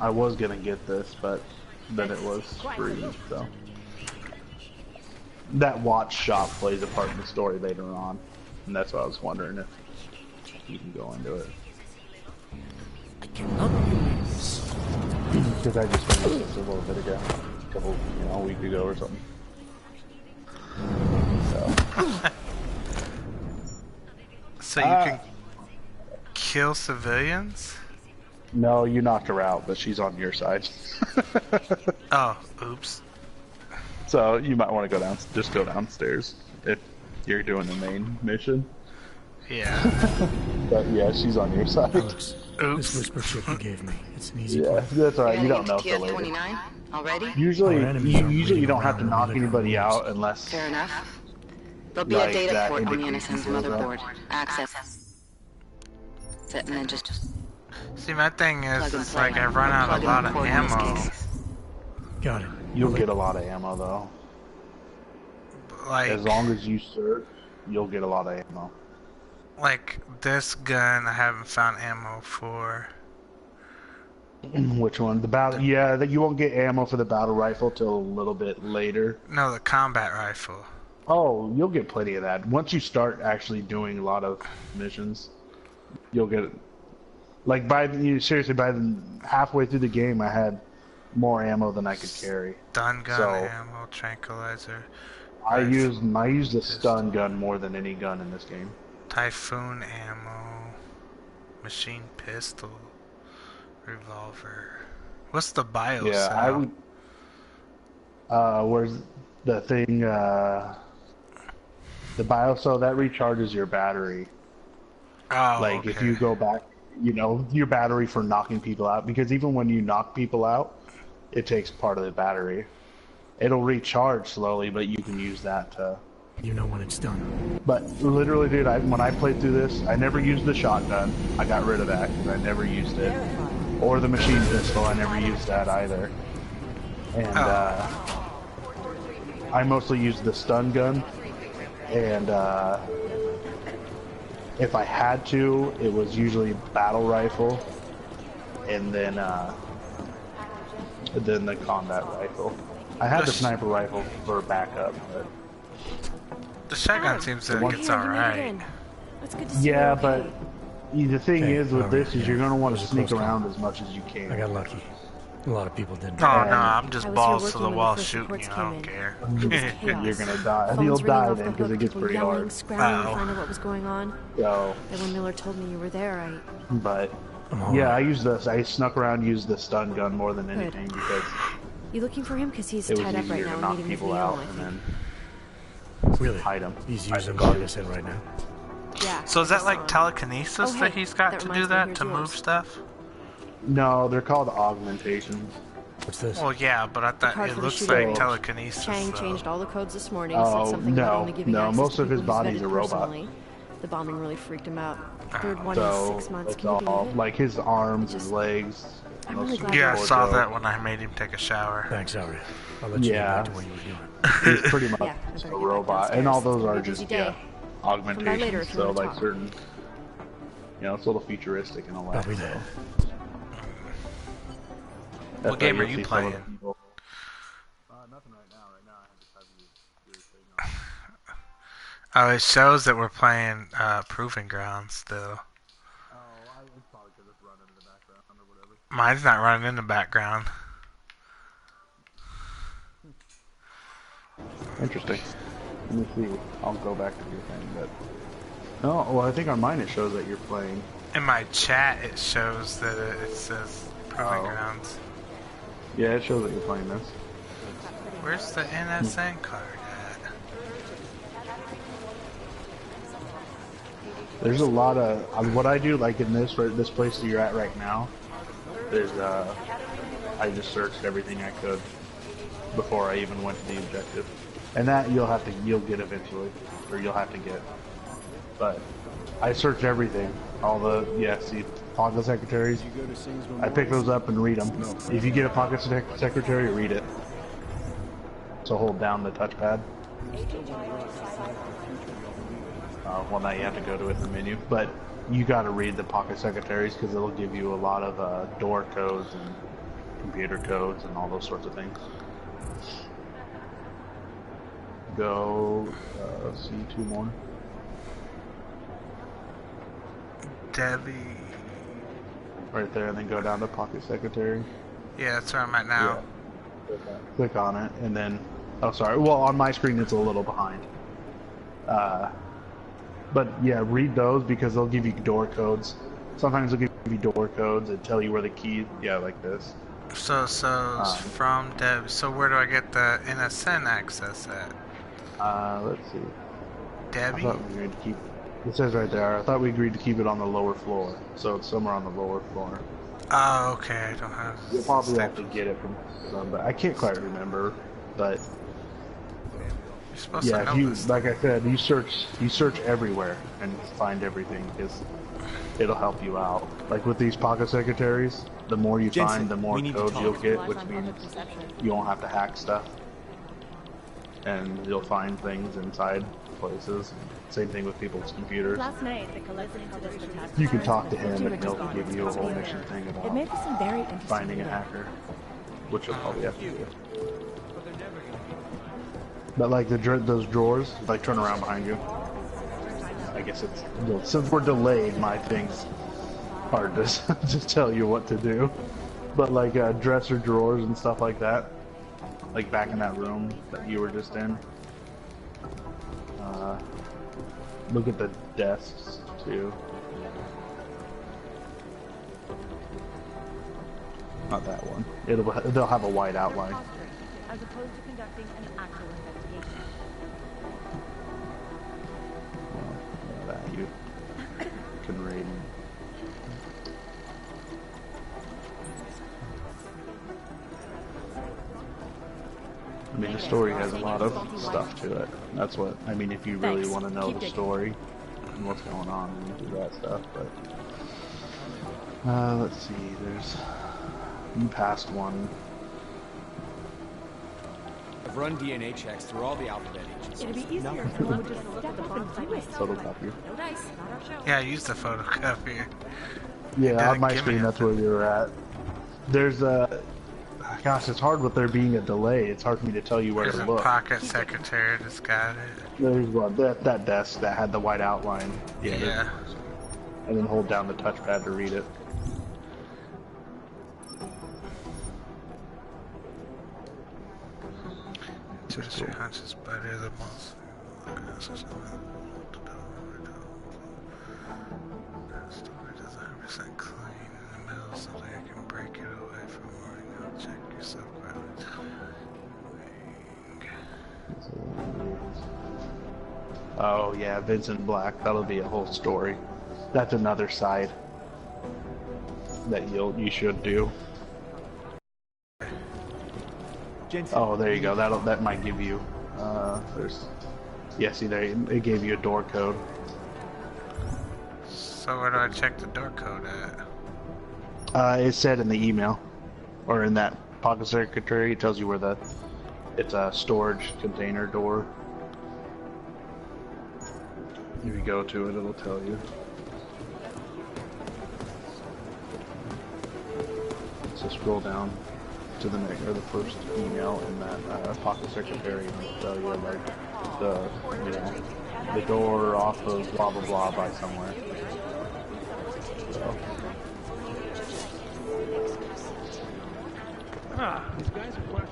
I was gonna get this, but then it was free, so. That watch shop plays a part in the story later on, and that's why I was wondering if you can go into it. I cannot believe this. Because I just finished this a little bit ago. A week ago or something. So you can kill civilians? No, you knocked her out, but she's on your side. Oh, oops. So you might want to just go downstairs if you're doing the main mission. Yeah. But yeah, she's on your side. Alex, this whisper chip you gave me, it's an easy Yeah, that's alright, you don't know till later. Already? Usually you don't have to knock anybody out unless... Fair enough. There'll be a data port on Yennesen's motherboard. Access it and then just... See, my thing is, it's like I run out a lot of ammo. Got it. You'll get a lot of ammo though. Like... As long as you search. you'll get a lot of ammo. Like this gun, I haven't found ammo for. Which one? The battle? Yeah, that you won't get ammo for the battle rifle till a little bit later. No, the combat rifle. Oh, you'll get plenty of that once you start actually doing a lot of missions. You'll get like seriously by the halfway through the game, I had more ammo than I could carry. Stun gun, So, ammo, tranquilizer. I used the stun gun more than any gun in this game. Typhoon ammo, machine pistol, revolver. What's the bio Yeah, cell? I would. Where's the thing? The bio cell that recharges your battery. Oh, like if you go back, your battery for knocking people out. Because even when you knock people out, it takes part of the battery. It'll recharge slowly, but you can use that to. You know when it's done. But literally, dude, when I played through this, I never used the shotgun. I got rid of that because I never used it. Or the machine pistol, I never used that either. And I mostly used the stun gun. And if I had to, it was usually battle rifle, and then the combat rifle. I had the sniper rifle for backup, but the shotgun seems like it's alright. yeah, but the thing is with this is you're gonna want to sneak around as much as you can. I got lucky. A lot of people didn't. Oh no, I'm just balls to the wall shooting you. I don't care. You're gonna die. Phones You'll ringing die off then the because hook, it gets people pretty yelling, hard. scrambling to find out what was going on. So, Then when Miller told me you were there, but yeah, I snuck around, used the stun gun more than anything because You looking for him? Because he's it was tied up right easier now. to We're knock meeting with people Leon, out I and think. then Really? hide him. He's using Gargison right now. Yeah. So is that like telekinesis that he's got to do reminds me, that here's to yours. move stuff? No, they're called augmentations. What's this? Well, yeah, but I thought Card it for the looks shooter like range. telekinesis. Chang though. changed all the codes this morning. Oh, said something about no, only giving no, access most to of his people he's body's vetted a robot. personally. The bombing really freaked him out. Third one So in 6 months. it's Can you all believe it? like his arms, his legs. I'm really glad Yeah, I you saw wardrobe. that when I made him take a shower. Thanks, Ari. I'll let you get Yeah, back to what you were doing. he's pretty much Yeah, I better a get back robot, and all those downstairs. are It's just been a busy day. Come by later augmentations. if you So wanna like talk. certain, it's a little futuristic and all that. I'll be there. That's What game why are you'll you see some of playing? the people- nothing right now. Right now, I just have you do your thing on. Oh, it shows that we're playing Proving Grounds still. It's probably because it's running in the background or whatever. Mine's not running in the background. Interesting. Let me see. I'll go back to your thing, but no. Well, I think on mine it shows that you're playing. In my chat, it shows that it says Proving Grounds. Yeah, it shows that you're playing this. Where's the NSN card at? There's a lot of what I do, like in this place that you're at right now. There's I just searched everything I could before I even went to the objective, and that you'll get eventually, or you'll have to get. But I searched everything, all the see pocket secretaries. I pick those up and read them. If you get a pocket secretary, read it. So hold down the touchpad. Well, now you have to go to it in the menu, but you got to read the pocket secretaries because it'll give you a lot of door codes and computer codes and all those sorts of things. Go see 2 more. Debbie. Right there, and then go down to pocket secretary. Yeah, that's where I'm at now. Yeah. Click on it, and then oh, sorry. Well, on my screen it's a little behind. But yeah, read those because they'll give you door codes. Sometimes they'll give you door codes and tell you where the key. Yeah, like this. So from Debbie. So where do I get the NSN access at? Let's see. Debbie. I thought we agreed to keep. It says right there. I thought we agreed to keep it on the lower floor, so it's somewhere on the lower floor. Oh, okay. I don't have. You'll probably have to get it from some, but I can't quite remember. But You're supposed yeah, to know if you this. like I said, you search everywhere and find everything because it'll help you out. Like with these pocket secretaries, the more you Jensen, find, the more we need to codes talk. you'll get, which means you won't have to hack stuff, and you'll find things inside places. Same thing with people's computers. Last night, the collective into this attack. You can talk to him and he'll give you a whole mission thing It made for some very about interesting finding a videos. hacker, which you'll probably have to do. But like those drawers, like turn around behind you. I guess it's, since we're delayed, my thing's hard to just tell you what to do. But like dresser drawers and stuff like that, like back in that room that you were just in. Look at the desks too. Not that one. They'll have a white outline. As opposed to conducting an actual investigation. That you can read. I mean, the story has a lot of stuff to it. That's what I mean. If you really want to know the story and what's going on, then you do that stuff. But let's see. You passed one. I've run DNA checks through all the alphabet agencies. It'd be easier if someone would just step up and do it. Photocopier. No dice, not our show. Yeah, I used the photocopier. Yeah, on my screen, that's where you were at. There's a... Gosh, it's hard with there being a delay. It's hard for me to tell you where There's to a look. pocket secretary that's got it. There's one. That desk that had the white outline. Yeah. And then hold down the touchpad to read it. Just your hunch is better than most. Storage is 100% clean in the middle so that you can break it away from morning. I'll check yourself Oh yeah, Vincent Black. That'll be a whole story. That's another side that you should do. Oh, there you go. That might give you. See there, it gave you a door code. So where do I check the door code at? It said in the email, or in that pocket secretary. It tells you where it's a storage container door. If you go to it, it'll tell you. So scroll down to the next, or the first email in that pocket secretary, and it'll tell you like the door off of blah blah blah by somewhere. So.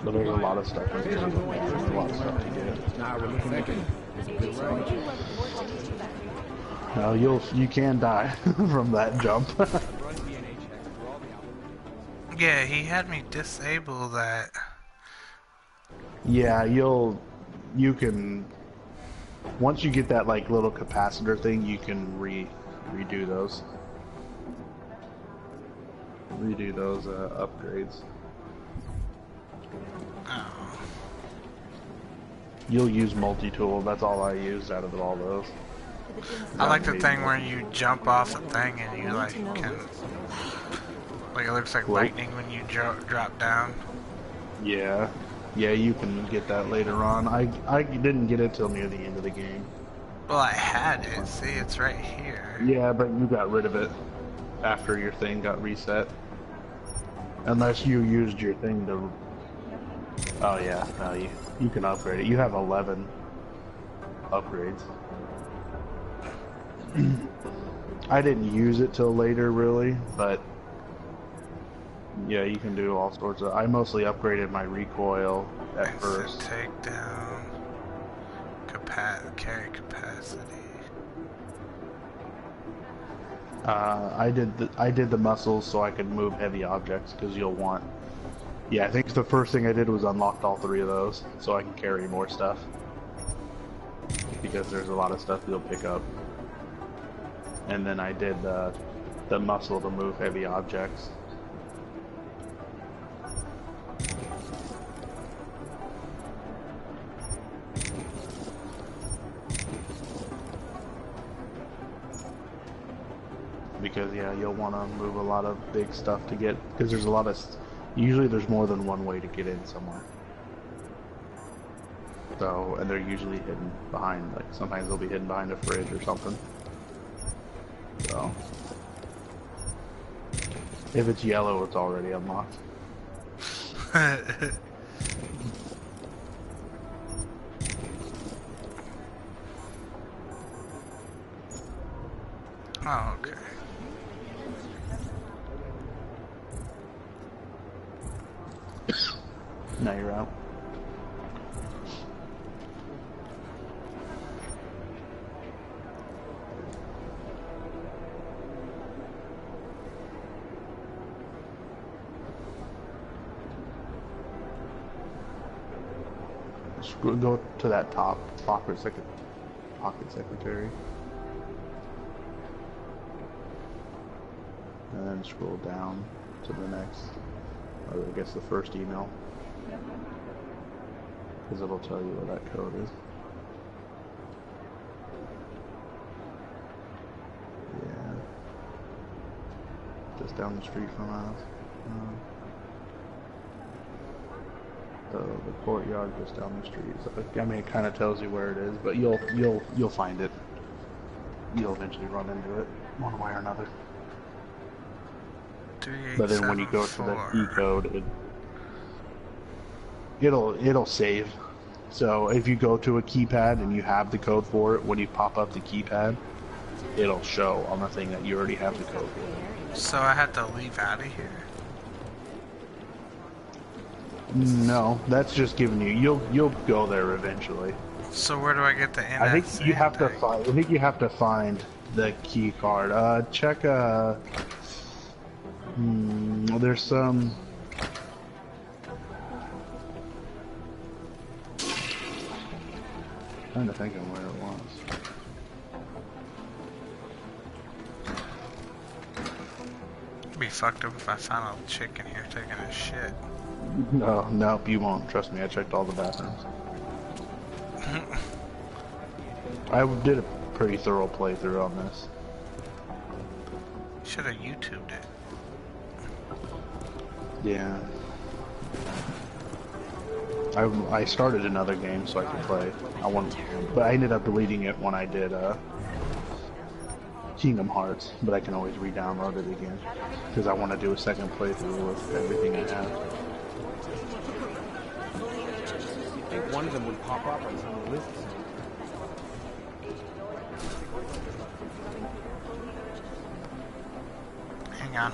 But there's a lot of stuff. There's a lot of stuff to get. Now you can die from that jump. Yeah, he had me disable that. Yeah, you can, once you get that like little capacitor thing, you can redo those upgrades. Oh. You'll use multi-tool. That's all I use out of all those. I like the thing where you jump off a thing and you like can, like it looks like lightning when you drop down. Yeah, you can get that later on. I didn't get it till near the end of the game. Well, I had it. See, it's right here. Yeah, but you got rid of it after your thing got reset. Unless you used your thing to... Oh yeah, no, you can upgrade it. You have 11 upgrades. I didn't use it till later, really, but... Yeah, you can do all sorts of... I mostly upgraded my recoil at first. Takedown, carry capacity. I did the muscles so I could move heavy objects, because you'll want... Yeah, I think the first thing I did was unlocked all 3 of those, so I can carry more stuff. Because there's a lot of stuff you'll pick up. And then I did the muscle to move heavy objects. Because yeah, you'll want to move a lot of big stuff to get, because there's a lot of, usually there's more than one way to get in somewhere. So, and they're usually hidden behind, like, sometimes they'll be hidden behind a fridge or something. So, if it's yellow, it's already unlocked. Oh, okay. Now you're out. Go to that top pocket secretary, and then scroll down to the next, or I guess the first email, because it'll tell you where that code is. Yeah, just down the street from us. The courtyard just down the street. So, I mean, it kind of tells you where it is, but you'll find it. You'll eventually run into it one way or another. But then when you go to the key code, it'll save. So if you go to a keypad and you have the code for it, when you pop up the keypad, it'll show on the thing that you already have the code for. So I had to leave out of here? No, that's just giving you. You'll go there eventually. So where do I get the NS? I think you have to find. I think you have to find the key card. Check. There's some. Trying to think of where it was. It'd be fucked up if I found a chick in here taking a shit. No, nope, you won't. Trust me, I checked all the bathrooms. I did a pretty thorough playthrough on this. Should have YouTubed it. Yeah. I started another game so I could play. But I ended up deleting it when I did Kingdom Hearts. But I can always re-download it again because I want to do a second playthrough with everything I have. I think one of them would pop up on some of the lists. Hang on.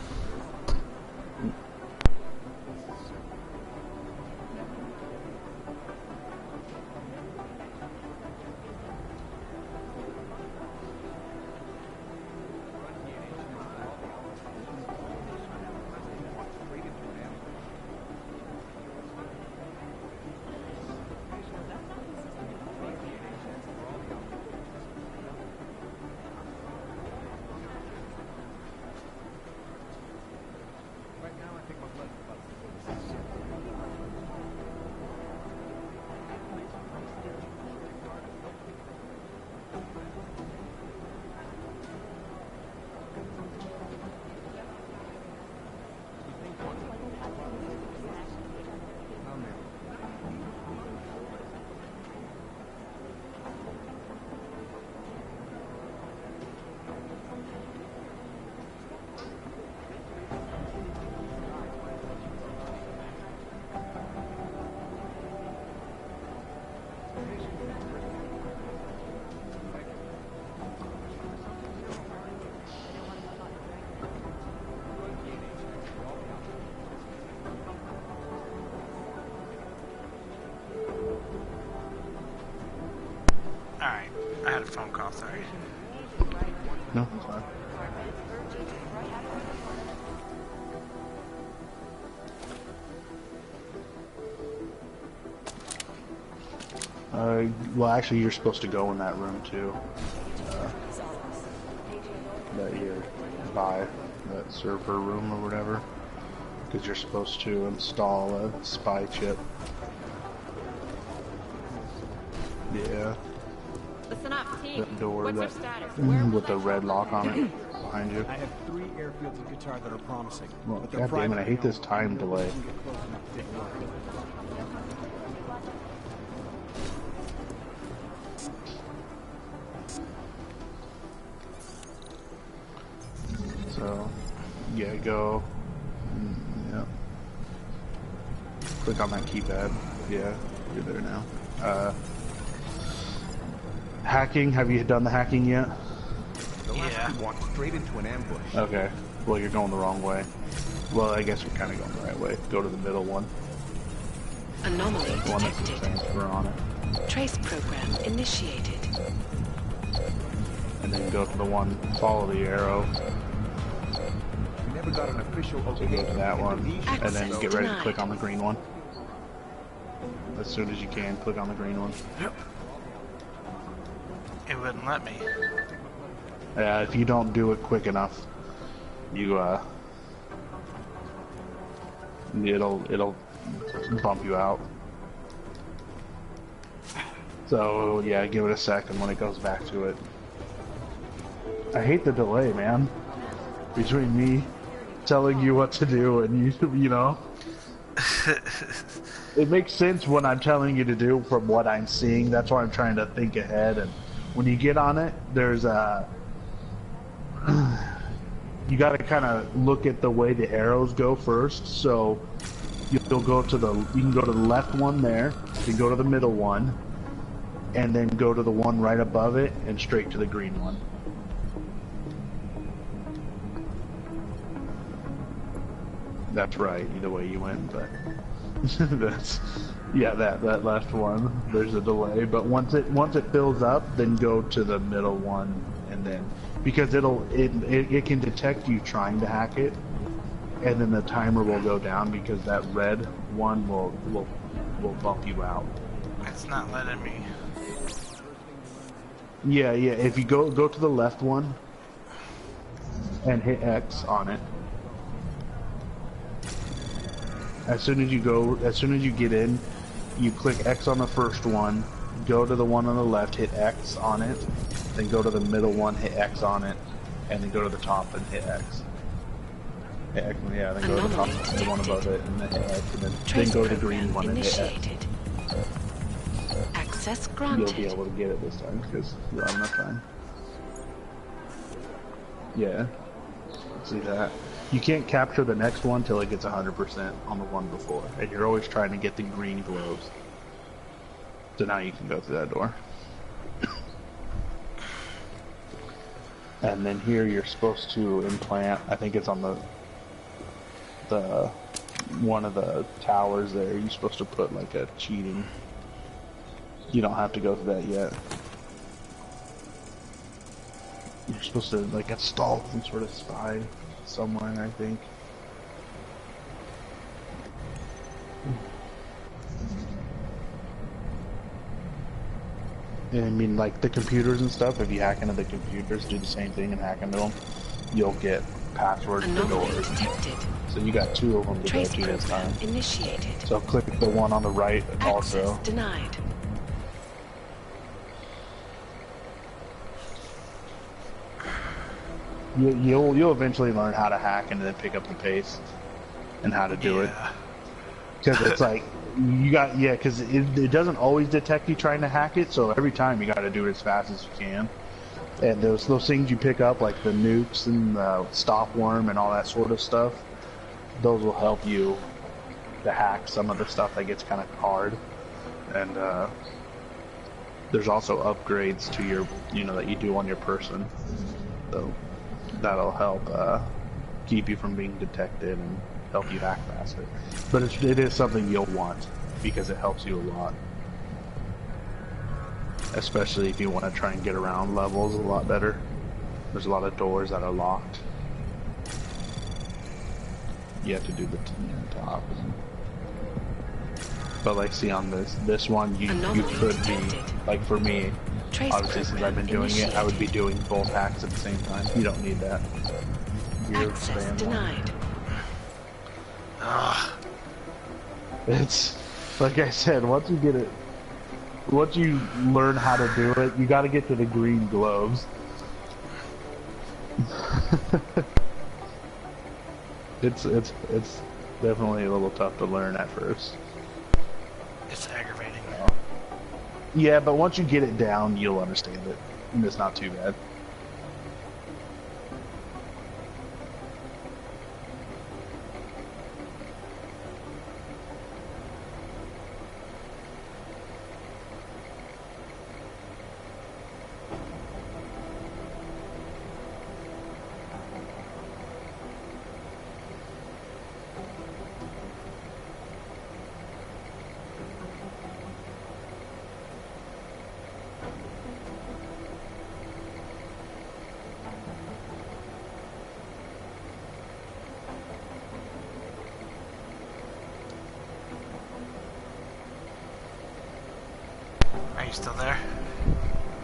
Alright, I had a phone call, sorry. No, it's fine. Well, actually, you're supposed to go in that room too. That you're by that server room or whatever, because you're supposed to install a spy chip. Yeah. Listen up, team. That door What's your that status? with the red lock on it behind you. I have 3 airfields of Qatar that are promising. Well, but they're God damn it! I privately hate this owned. time delay. Yeah, go. Yeah. Click on that keypad. Yeah, you're there now. Hacking, have you done the hacking yet? Yeah. Walked straight into an ambush. Okay. Well, you're going the wrong way. Well, I guess you're kind of going the right way. Go to the middle one. Anomaly The one that's detected. the transfer on it. Trace program initiated. And then go to the one, follow the arrow. We never got an official So okay. go to that one, and then Access get ready to denied. click on the green one. As soon as you can, click on the green one. It wouldn't let me. Yeah, if you don't do it quick enough, you it'll bump you out. So yeah, give it a second when it goes back to it. I hate the delay, man. Between me telling you what to do and you know. It makes sense when I'm telling you to do from what I'm seeing. That's why I'm trying to think ahead. And when you get on it, there's a you got to kind of look at the way the arrows go first. So you'll go to you can go to the left one there, then go to the middle one, and then go to the one right above it and straight to the green one. That's right, either way you went, but that's yeah, that last one. There's a delay, but once it fills up, then go to the middle one, and then because it can detect you trying to hack it, and then the timer will go down because that red one will bump you out. It's not letting me. Yeah. If you go to the left one and hit X on it. As soon as you get in, you click X on the first one, go to the one on the left, hit X on it, then go to the middle one, hit X on it, and then go to the top and hit X. Hit X, yeah, then go to the top, the one above it, and then hit X, and then go to the green one and hit X. Access granted. You'll be able to get it this time because you'll have enough time. Yeah, see that. You can't capture the next one till it gets 100% on the one before, and you're always trying to get the green globes. So now you can go through that door. And then here you're supposed to implant, I think it's on the one of the towers there, you're supposed to put like a cheating. You don't have to go through that yet. You're supposed to like install some sort of spy somewhere, I think. And I mean, like the computers and stuff, if you hack into the computers, do the same thing and hack into them, you'll get passwords to doors. So you got 2 of them to go to this time. Initiated. So click the one on the right also. Access denied. You'll eventually learn how to hack and then pick up the pace and how to do it. Because it's like because it doesn't always detect you trying to hack it, so every time you got to do it as fast as you can. And those things you pick up, like the nukes and the stop worm and all that sort of stuff, those will help you to hack some of the stuff that gets kind of hard. And there's also upgrades to your that you do on your person, so that'll help keep you from being detected and help you hack faster. But it is something you'll want because it helps you a lot, especially if you want to try and get around levels a lot better. There's a lot of doors that are locked. You have to do the top. But like, see on this one, you could be like, for me, obviously since I've been doing it, I would be doing both hacks at the same time. You don't need that. Access denied. It's like I said, once you learn how to do it, you got to get to the green globes. It's definitely a little tough to learn at first. It's aggravating. Yeah, but once you get it down, you'll understand it, and it's not too bad. still there?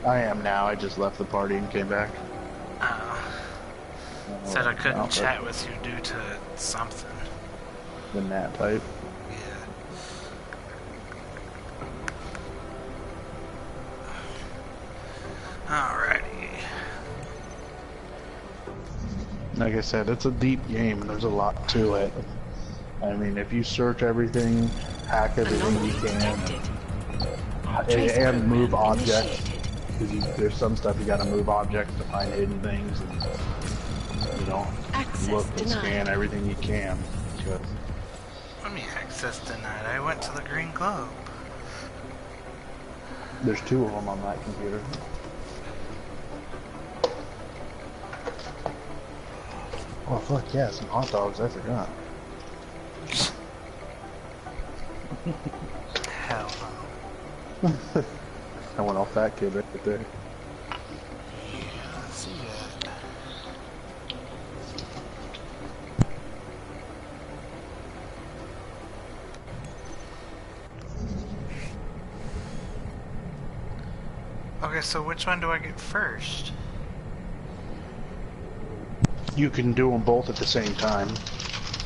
I am now. I just left the party and came back. Said I couldn't chat with you due to something. The nat type. Yeah. Alrighty. Like I said, it's a deep game and there's a lot to it. I mean, if you search everything, hack everything you can, and move objects, because there's some stuff you gotta move objects to find hidden things, and you know, look and scan everything you can. Because Let me access denied. I went to the green globe. there's 2 of them on that computer. Oh fuck yeah, some hot dogs, I forgot. Hell no. I went off that kid right there. Yeah, I see that. Okay, so which one do I get first? You can do them both at the same time.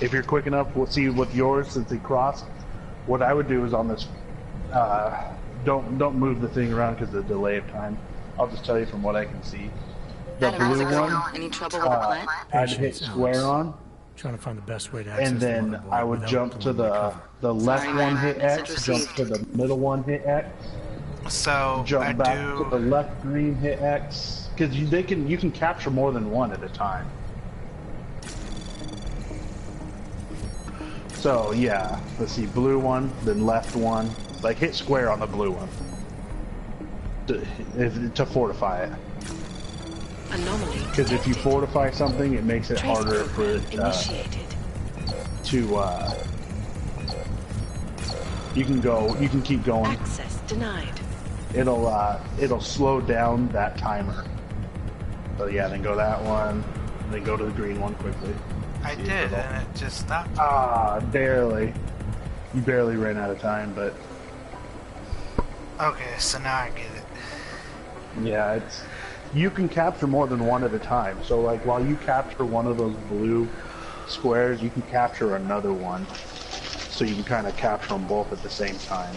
If you're quick enough, we'll see with yours since they cross. What I would do is on this, don't move the thing around because of the delay of time. I'll just tell you from what I can see. The blue one, Any trouble with the plant? I'd hit square on, Trying to find the best way to access and then the motherboard I would without jump to the left one, hit X, jump to the middle one, hit X. So Jump back to the left green, hit X, because you can capture more than one at a time. So yeah, let's see, blue one, then left one, like hit square on the blue one to fortify it. Anomaly. Because if you fortify something, it makes it harder for it to you can keep going. Access denied. It'll slow down that timer. So yeah, then go that one, then go to the green one quickly. I did, and it just stopped. Ah, barely. You barely ran out of time, but okay, so now I get it. yeah, you can capture more than one at a time. So like while you capture one of those blue squares, you can capture another one. So you can kind of capture them both at the same time.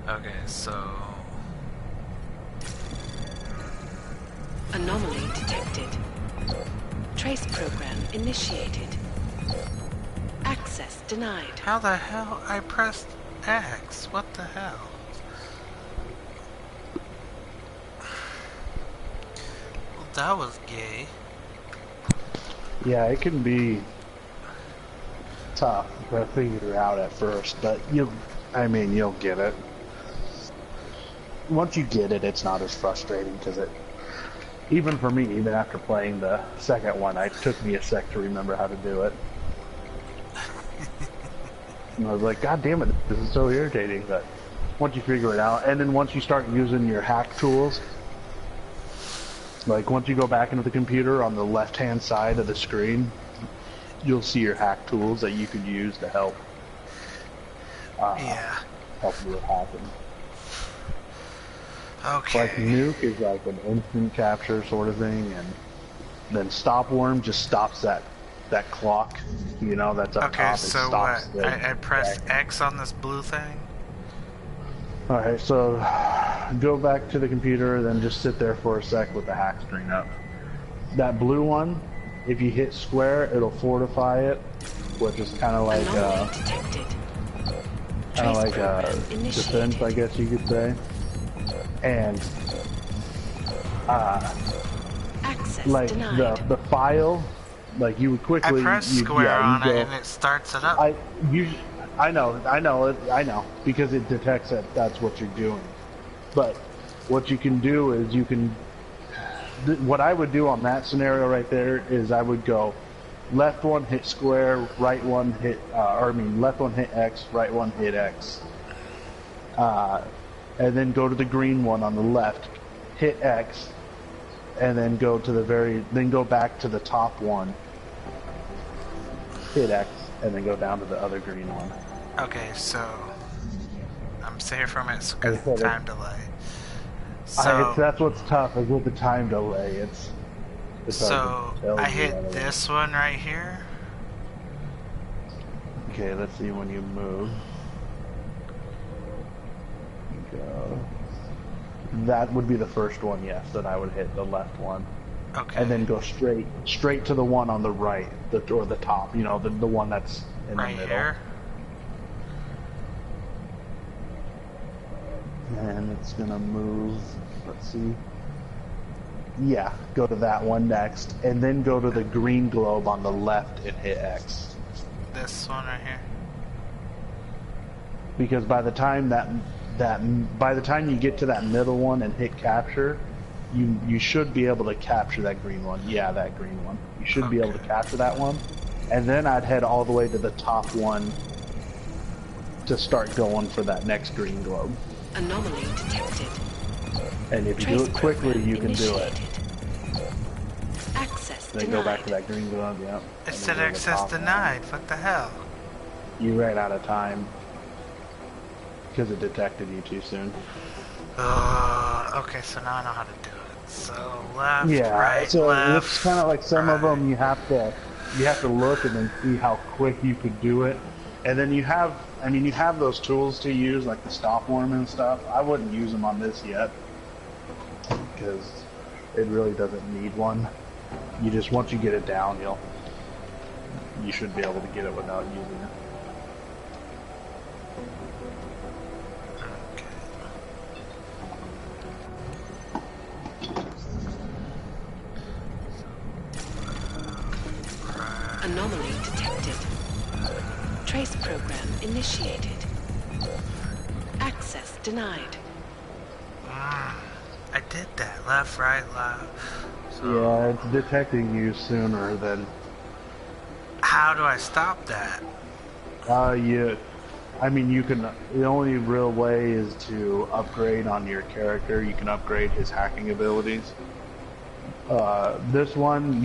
Okay, so Anomaly detected. Trace program initiated. Access denied. how the hell I pressed X? What the hell? Well, that was gay. Yeah, it can be tough to figure out at first, but you'll get it. Once you get it, it's not as frustrating because even for me, even after playing the second one, it took me a sec to remember how to do it. And I was like, God damn it, this is so irritating, but once you figure it out, and then once you start using your hack tools, like once you go back into the computer on the left-hand side of the screen, you'll see your hack tools that you could use to help help you with hacking. Okay. Like nuke is like an instant capture sort of thing, and then stop worm just stops that clock, you know, that's up top. Okay, It so stops I pressed X on this blue thing? Alright, so go back to the computer, then just sit there for a sec with the hack screen up. That blue one, if you hit square, it'll fortify it, which is kind of like defense, I guess you could say. And like the file, like you would quickly. I press square on it and it starts it up. I know, because it detects that that's what you're doing. But what you can do is what I would do on that scenario right there is I would go left one hit square, right one hit, left one hit X, right one hit X. and then go to the green one on the left, hit X, and then go to then go back to the top one, hit X, and then go down to the other green one. Okay, so I'm safe from it because of the time delay. That's what's tough is with the time delay. It's so I hit this one right here. Okay, let's see when you move. Go. That would be the first one, yes, that I would hit, the left one. Okay. And then go straight to the one on the right, or the top, you know, the one that's in the middle. Here. And it's gonna move, let's see. Yeah, go to that one next, and then go to the green globe on the left and hit X. This one right here. Because by the time by the time you get to that middle one and hit capture, you should be able to capture that green one. Yeah, that green one. You should be able to capture that one. And then I'd head all the way to the top one to start going for that next green globe. Anomaly detected. And if you do it quickly, you can do it. Access then denied. Go back to that green globe, yeah. It said access denied. What the hell? You ran out of time. Because it detected you too soon. Okay, so now I know how to do it. So left, right, so left. It's kind of like some of them you have to look and then see how quick you could do it, and then you have those tools to use like the stop worm and stuff. I wouldn't use them on this yet because it really doesn't need one. You just once you get it down, you should be able to get it without using it. Anomaly detected. Trace program initiated. Access denied. I did that. Left, right, left. So yeah, it's detecting you sooner than... How do I stop that? You can... The only real way is to upgrade on your character. You can upgrade his hacking abilities. This one,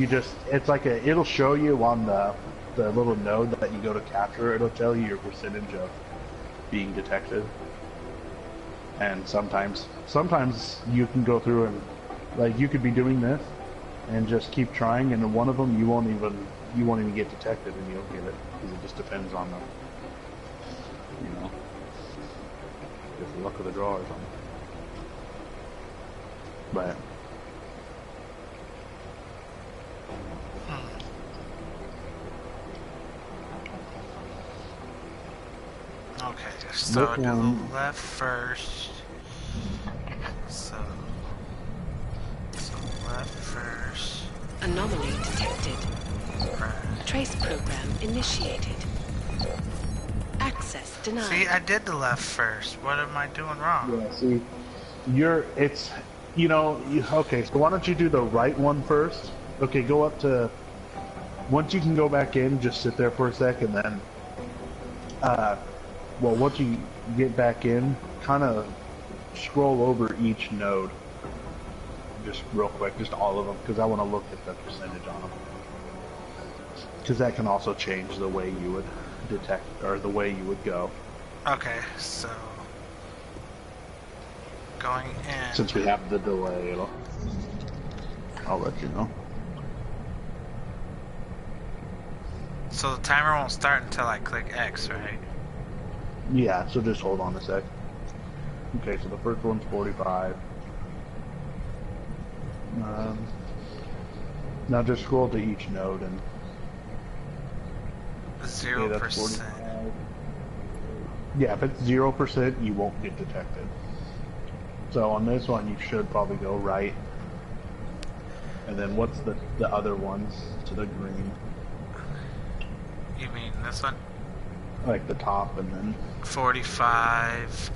it's like it'll show you on the little node that you go to capture, it'll tell you your percentage of being detected. And sometimes you can go through and, like, you could be doing this and just keep trying, and in one of them you won't even get detected and you'll get it, because it just depends on just the luck of the draw or something. But okay, so do the left first. So left first. Anomaly detected. Right. Trace program initiated. Access denied. See, I did the left first. What am I doing wrong? yeah, see, okay, so why don't you do the right one first? Okay, go up to, once you can go back in, just sit there for a second, then, once you get back in, kind of scroll over each node, just real quick, just all of them, because I want to look at the percentage on them. Because that can also change the way you would detect, or the way you would go. Okay, so going in. Since we have the delay, I'll let you know. So the timer won't start until I click X, right? Yeah, so just hold on a sec. Okay, so the first one's 45. Now just scroll to each node and 0%. Yeah, if it's 0%, you won't get detected. So on this one, you should probably go right. And then what's the other ones to the green? You mean this one? Like the top and then 45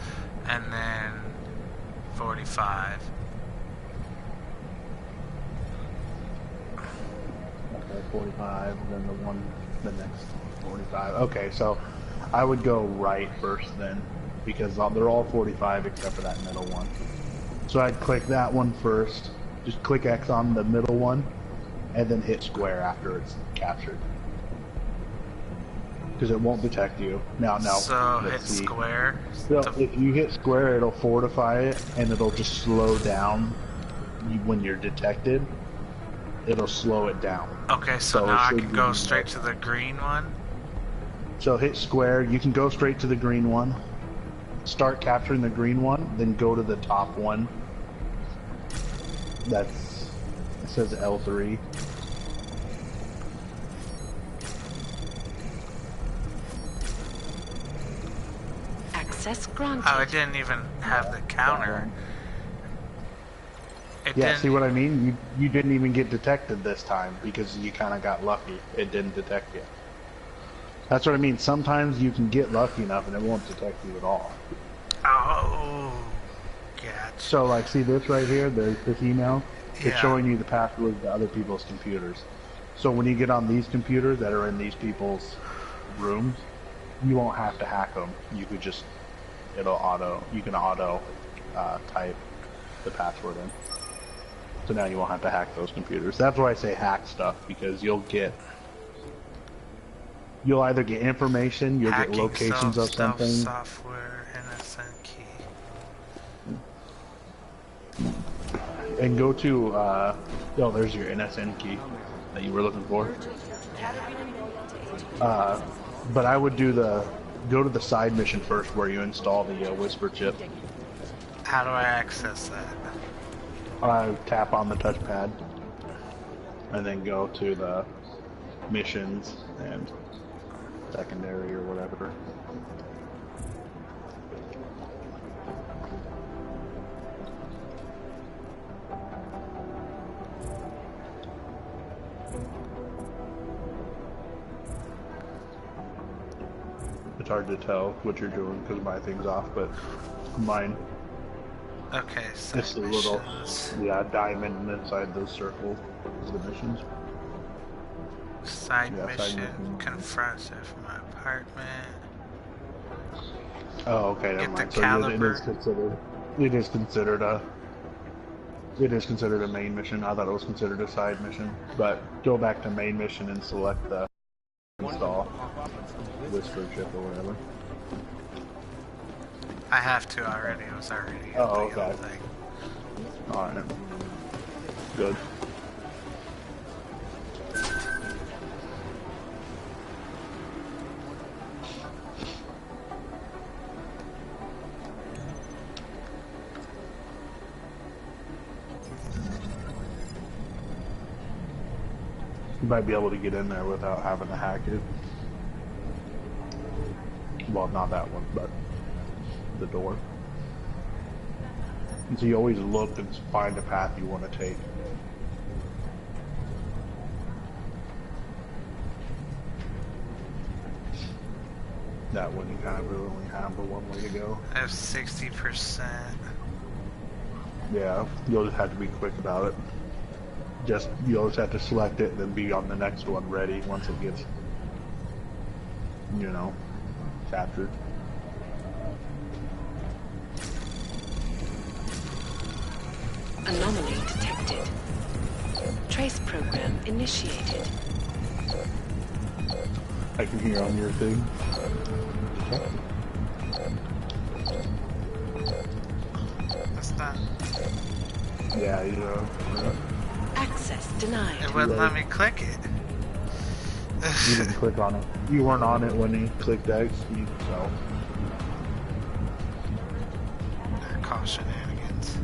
and then 45. Okay, 45, then the next 45. Okay, so I would go right first then. because they're all 45 except for that middle one. So I'd click that one first, just click X on the middle one, and then hit square after it's captured. Because it won't detect you. Now, So hit let's see. square. So if you hit square, it'll fortify it, and it'll just slow down when you're detected. It'll slow it down. Okay, so now I can go straight to the green one? So hit square, you can go straight to the green one. Start capturing the green one, then go to the top one. It says L3. Access granted. Oh, it didn't even have the counter. See what I mean? You didn't even get detected this time because you kind of got lucky. It didn't detect you. That's what I mean. Sometimes you can get lucky enough and it won't detect you at all. Oh, gotcha. So, like, see this right here? This email? It's showing you the password to other people's computers. So when you get on these computers that are in these people's rooms, you won't have to hack them. You could just, you can auto type the password in. So now you won't have to hack those computers. That's why I say hack stuff, because you'll either get information, you'll get locations of something. Software, NSN key. And go to, there's your NSN key that you were looking for. But I would go to the side mission first where you install the Whisper chip. How do I access that? Tap on the touchpad and then go to the missions and secondary or whatever. It's hard to tell what you're doing because my thing's off, but mine. Okay, so it's a little, diamond inside those circles is the missions. Side mission confronts it from my apartment. Oh, okay, never mind. So it is considered a main mission. I thought it was considered a side mission. But go back to main mission and select the install Whisper chip or whatever. I have to already. It was already okay. Thing. Alright. Good. You might be able to get in there without having to hack it. Well, not that one, but the door. And so you always look and find a path you want to take. That one you kind of really only have the one way to go. I have 60%. Yeah, you'll just have to be quick about it. You'll just have to select it and then be on the next one ready once it gets, captured. Anomaly detected. Trace program initiated. I can hear on your thing. That's not. Yeah, Access denied. It wouldn't let me click it. You didn't click on it. You weren't on it when you clicked X, so. They're called shenanigans.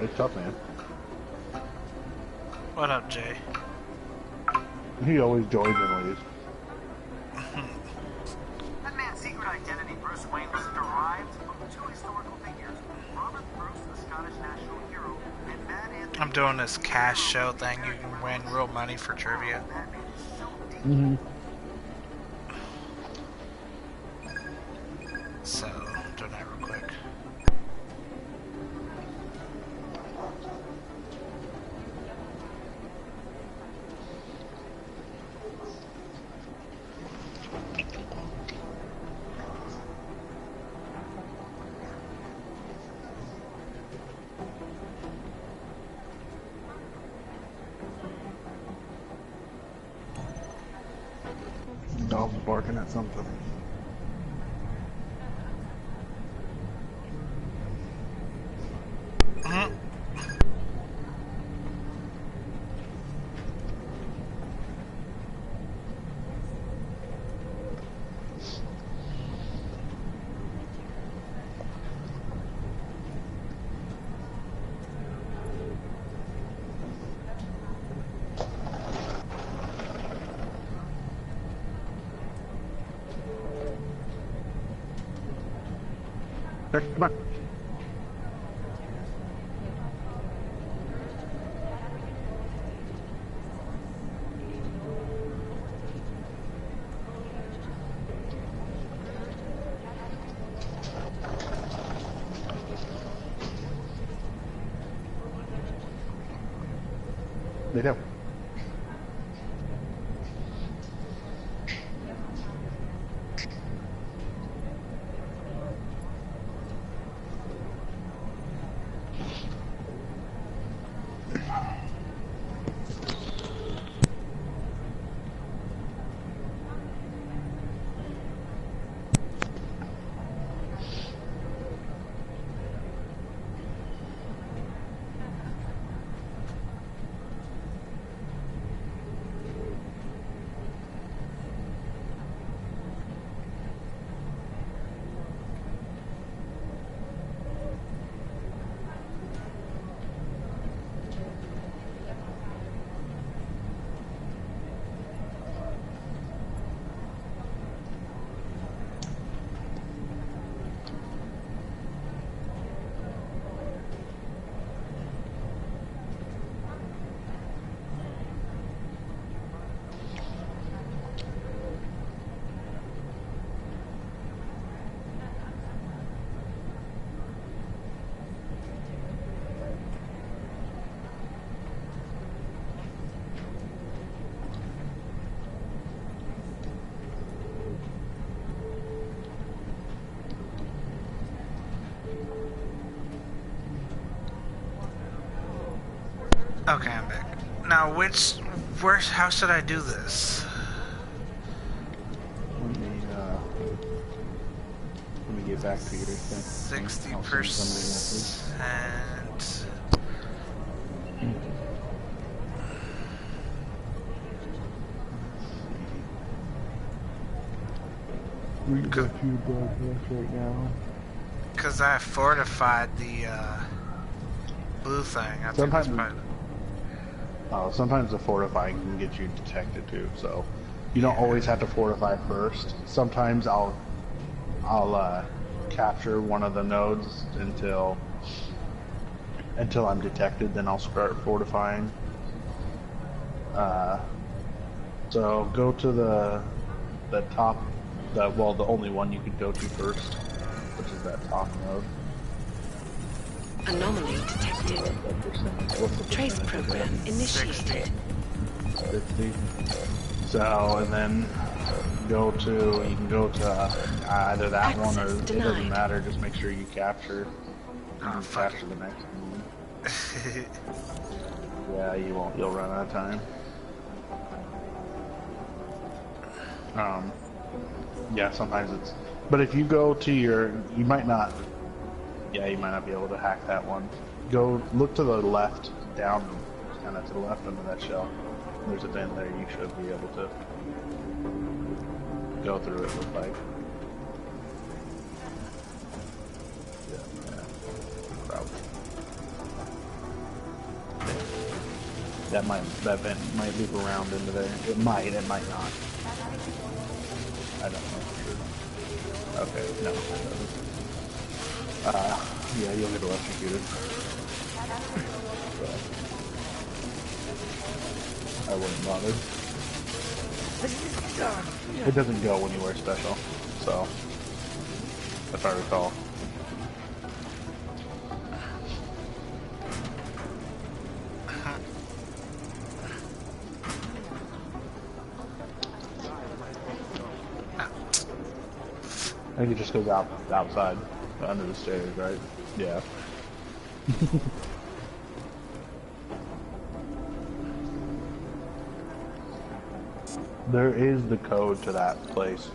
It's tough, man. What up, Jay? He always joins and leaves. That man's secret identity, Bruce Wayne, was derived from two historical figures. Robert Bruce, the Scottish national hero, and Mad Anthony. I'm doing this cash show thing. You can win real money for trivia. Mm-hmm. So, I'm doing that real quick. barking at something. Come on. Lay down. Okay, I'm back. Now, how should I do this? Let me get back to your thing. 60%. We got a few broadcasts right now. Because I fortified the blue thing. I think that's probably... Sometimes the fortifying can get you detected too, so you don't always have to fortify first. Sometimes I'll capture one of the nodes until I'm detected, then I'll start fortifying. So go to the top, the only one you could go to first, which is that top node. Anomaly detected. Trace program initiated. 60. So, and then you can go to either that Access one or denied. it doesn't matter, just make sure you capture. Capture the next one. Yeah, you'll run out of time. Yeah, sometimes it's, but if you go to you might not be able to hack that one. Go look to the left, down, kind of to the left under that shell. There's a vent there. You should be able to go through it. Look like. Yeah, probably. That vent might loop around into there. It might not. I don't know for sure. Okay, no, it doesn't. Yeah, you'll get electrocuted. So, I wouldn't bother. It doesn't go when you wear special, so, if I recall. I think it just goes outside, under the stairs, right? Yeah. There is the code to that place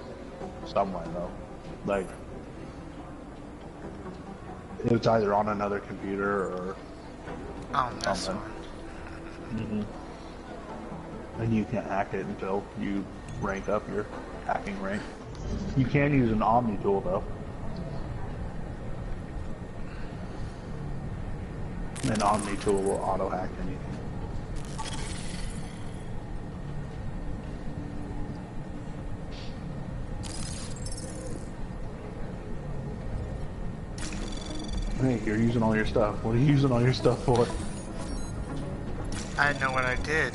somewhere though. Like, it's either on another computer or something. And you can't hack it until you rank up your hacking rank. You can use an Omni tool though. An Omni tool will auto hack anything. Hey, you're using all your stuff. What are you using all your stuff for? I know what I did.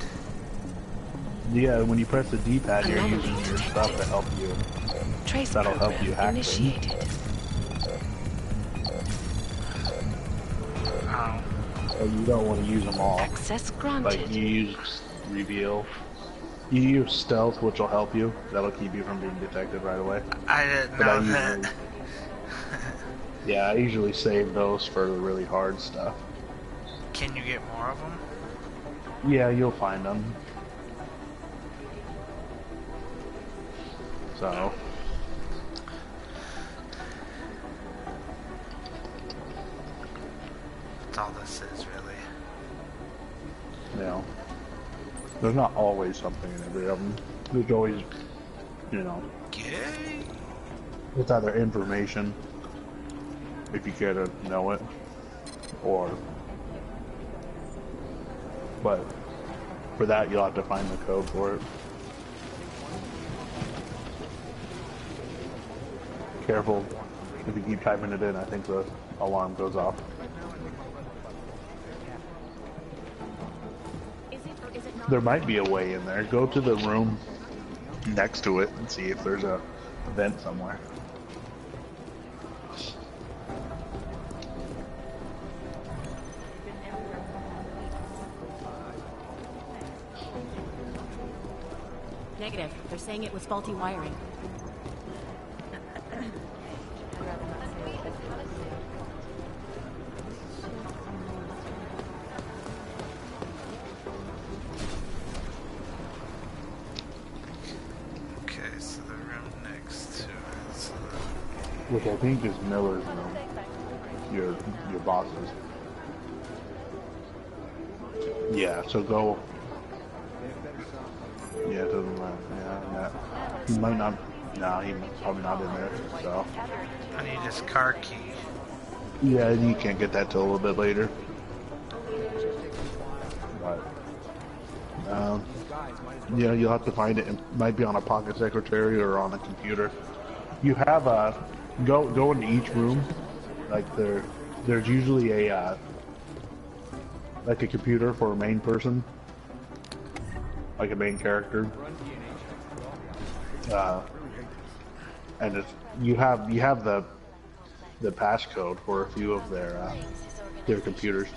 Yeah, when you press the D-pad, you're using your stuff to help you. That'll help you hack things. So you don't want to use them all. Access granted. Like you use reveal. You use stealth, which will help you. That'll keep you from being detected right away. I didn't know that. Yeah, I usually save those for the really hard stuff. Can you get more of them? Yeah, you'll find them. So. That's all this is, really. You know, there's not always something in every of them. There's always, you know, it's either information, if you care to know it, or, but for that you'll have to find the code for it. Careful, if you keep typing it in, I think the alarm goes off. There might be a way in there. Go to the room next to it and see if there's a vent somewhere. Negative. They're saying it was faulty wiring. Okay, so the room next to it. So Which I think is Miller's room. Your boss's. Yeah, so go. Yeah, to the left. Yeah. He might not. No, he's probably not in there. So. I need his car key. Yeah, you can't get that till a little bit later. But. Yeah, you'll have to find it. It might be on a pocket secretary or on a computer. You have a go into each room. Like there's usually a like a computer for a main person, like a main character. And it's, you have the passcode for a few of their computers.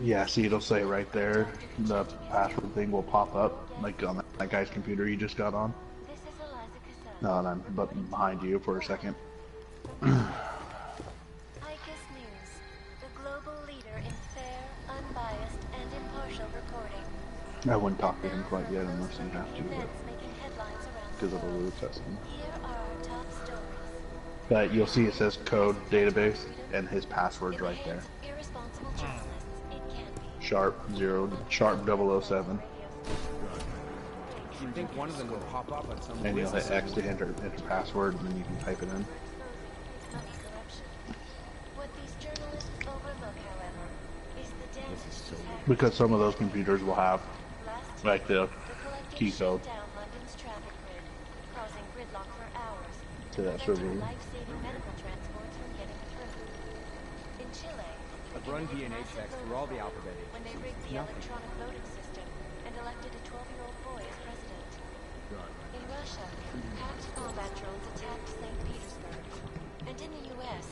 Yeah, see, it'll say right there, the password thing will pop up, like on that guy's computer you just got on. No, and I'm behind you for a second. I wouldn't talk to him quite yet unless you have to, because of the loot testing. But you'll see it says code database, and his password's right there. Sharp 007. You think one of them will pop up on some And you'll hit X to enter password, and then you can type it in. Because some of those computers will have, like, the key code to that server. I've run DNA checks through all the alphabet When they rigged the electronic voting system and elected a 12-year-old boy as president. In Russia, hacked combat drones attacked St. Petersburg. And in the U.S.,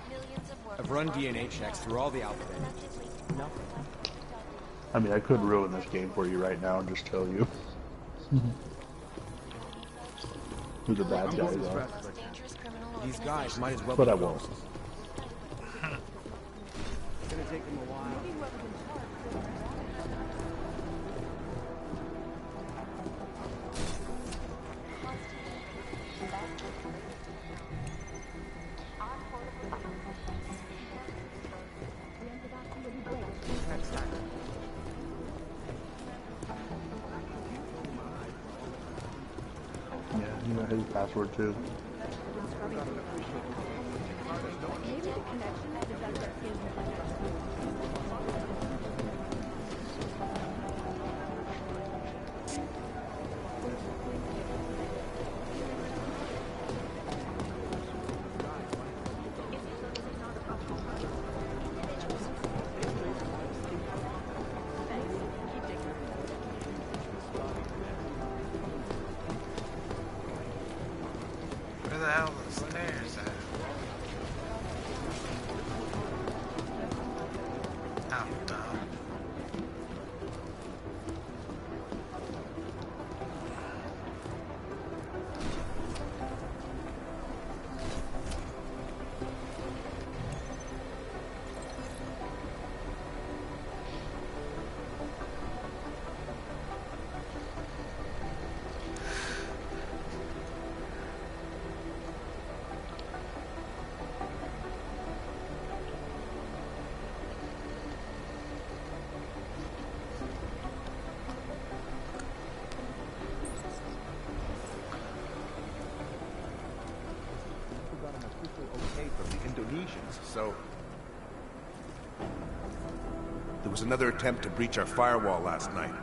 millions of workers... I've run DNA checks through all the alphabet. Nothing. I mean, I could ruin this game for you right now and just tell you who the bad guys are. These guys might as well. But I won't. take them a while. Yeah, you know his password too. Where the hell are the stairs at? I'm dumb. Got an official okay from the Indonesians, so There was another attempt to breach our firewall last night.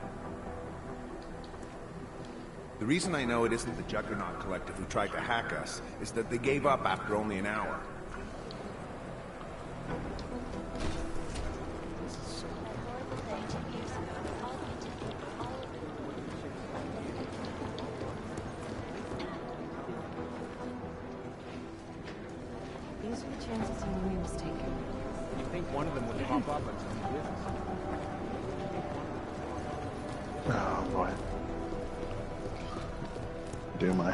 The reason I know it isn't the Juggernaut Collective who tried to hack us is that they gave up after only an hour. These are the chances you knew he was taking. you think one of them would pop up on some business? Oh boy. Do my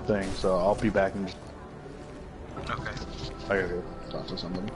thing, so I'll be back in just... Okay. I gotta go talk to somebody.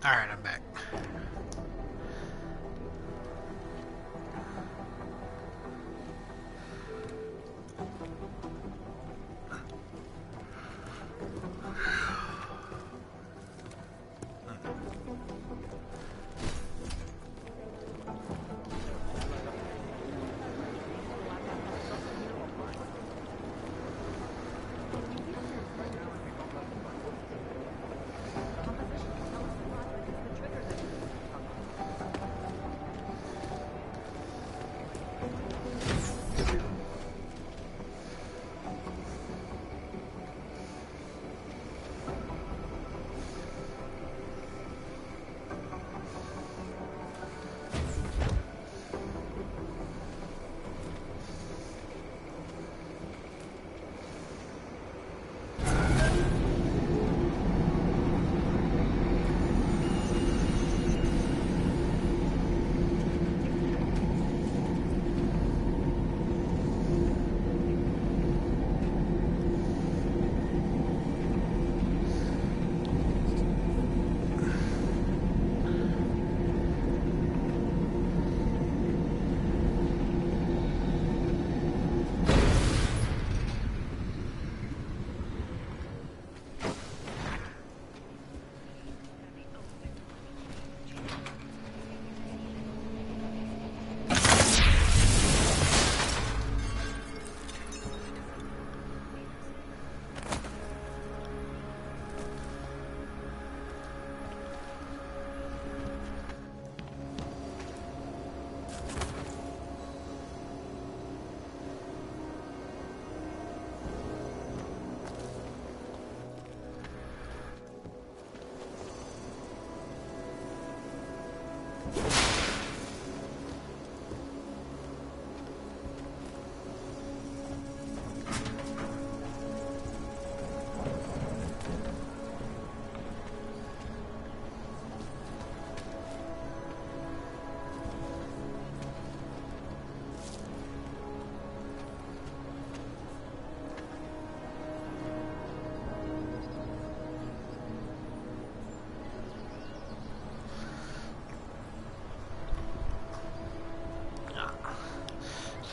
Alright, I'm back.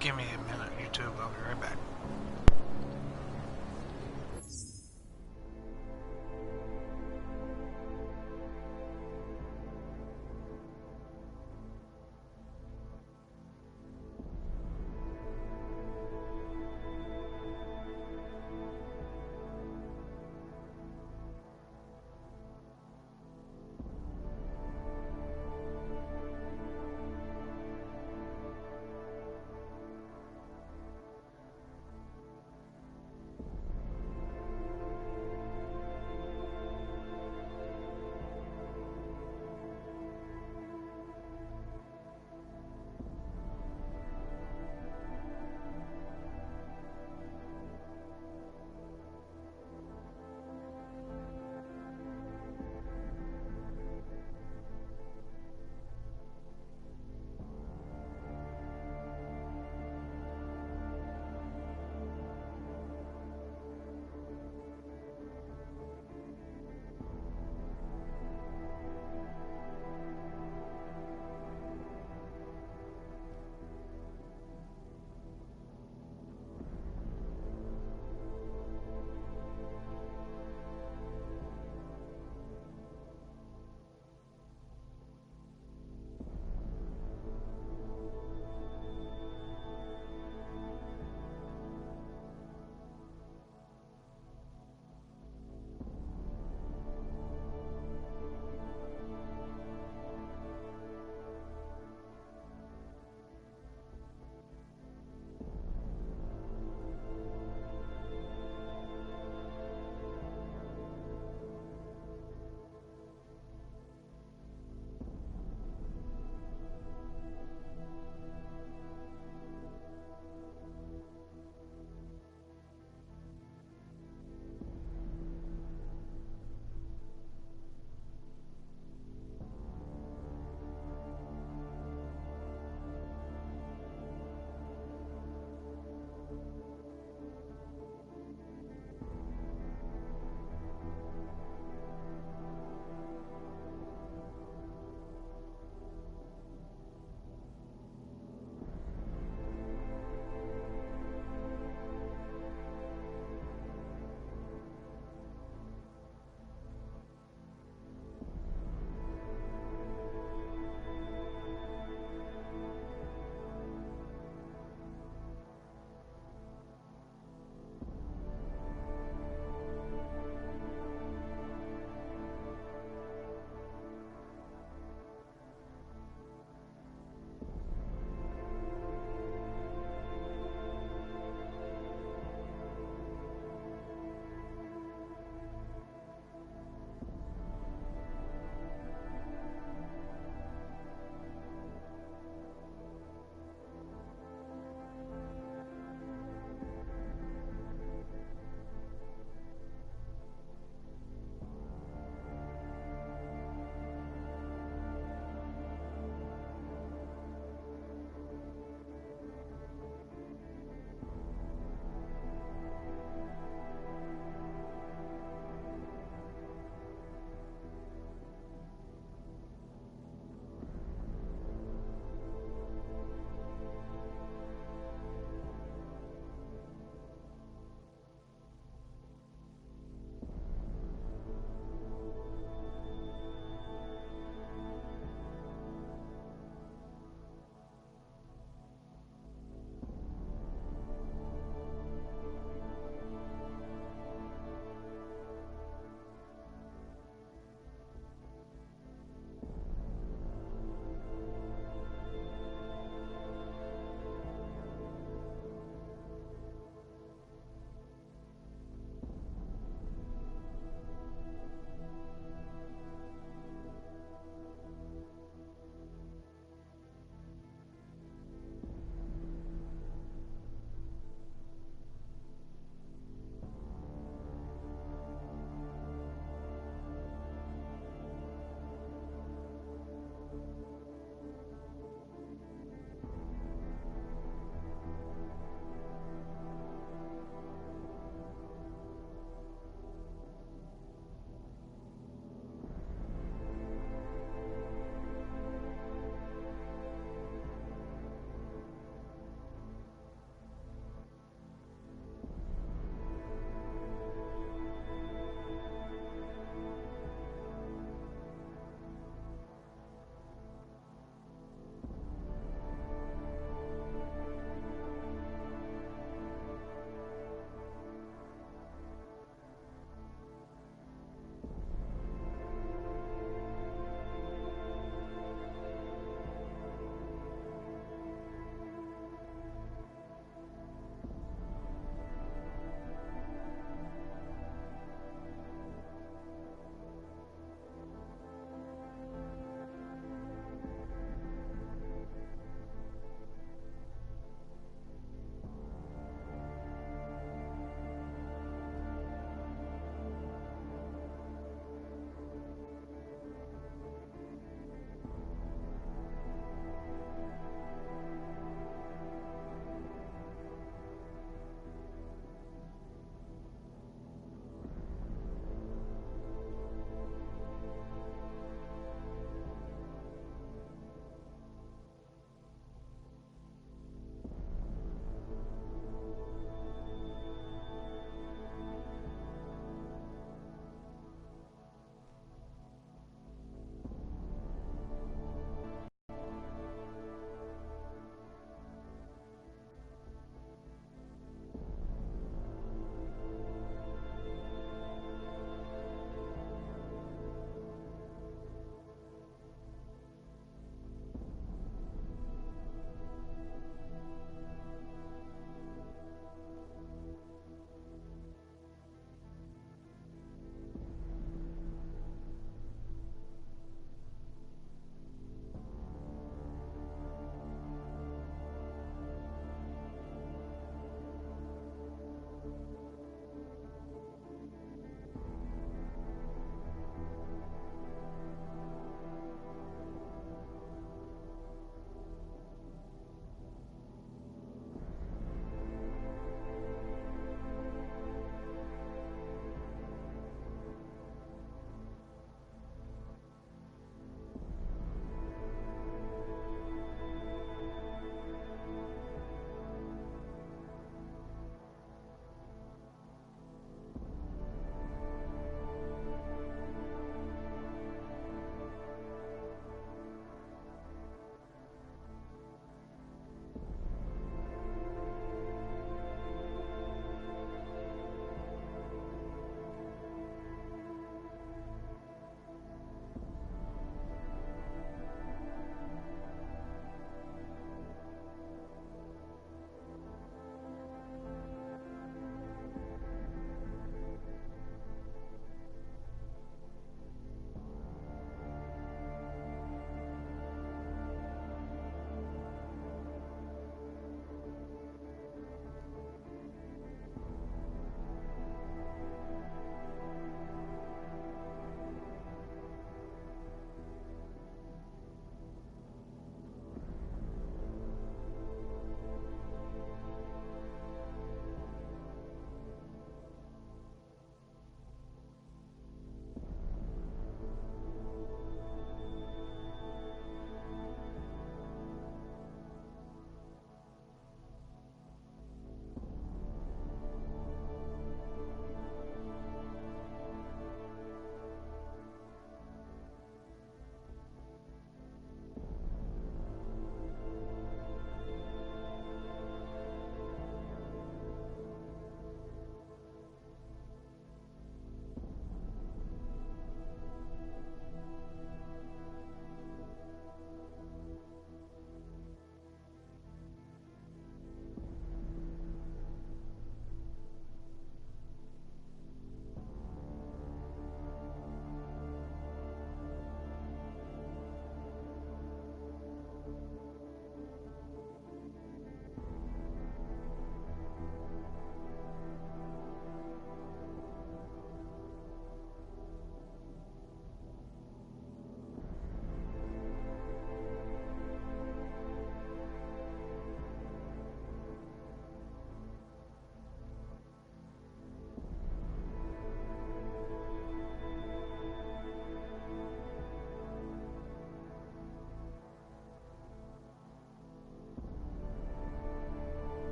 Give me a minute, YouTube. I'll be right back.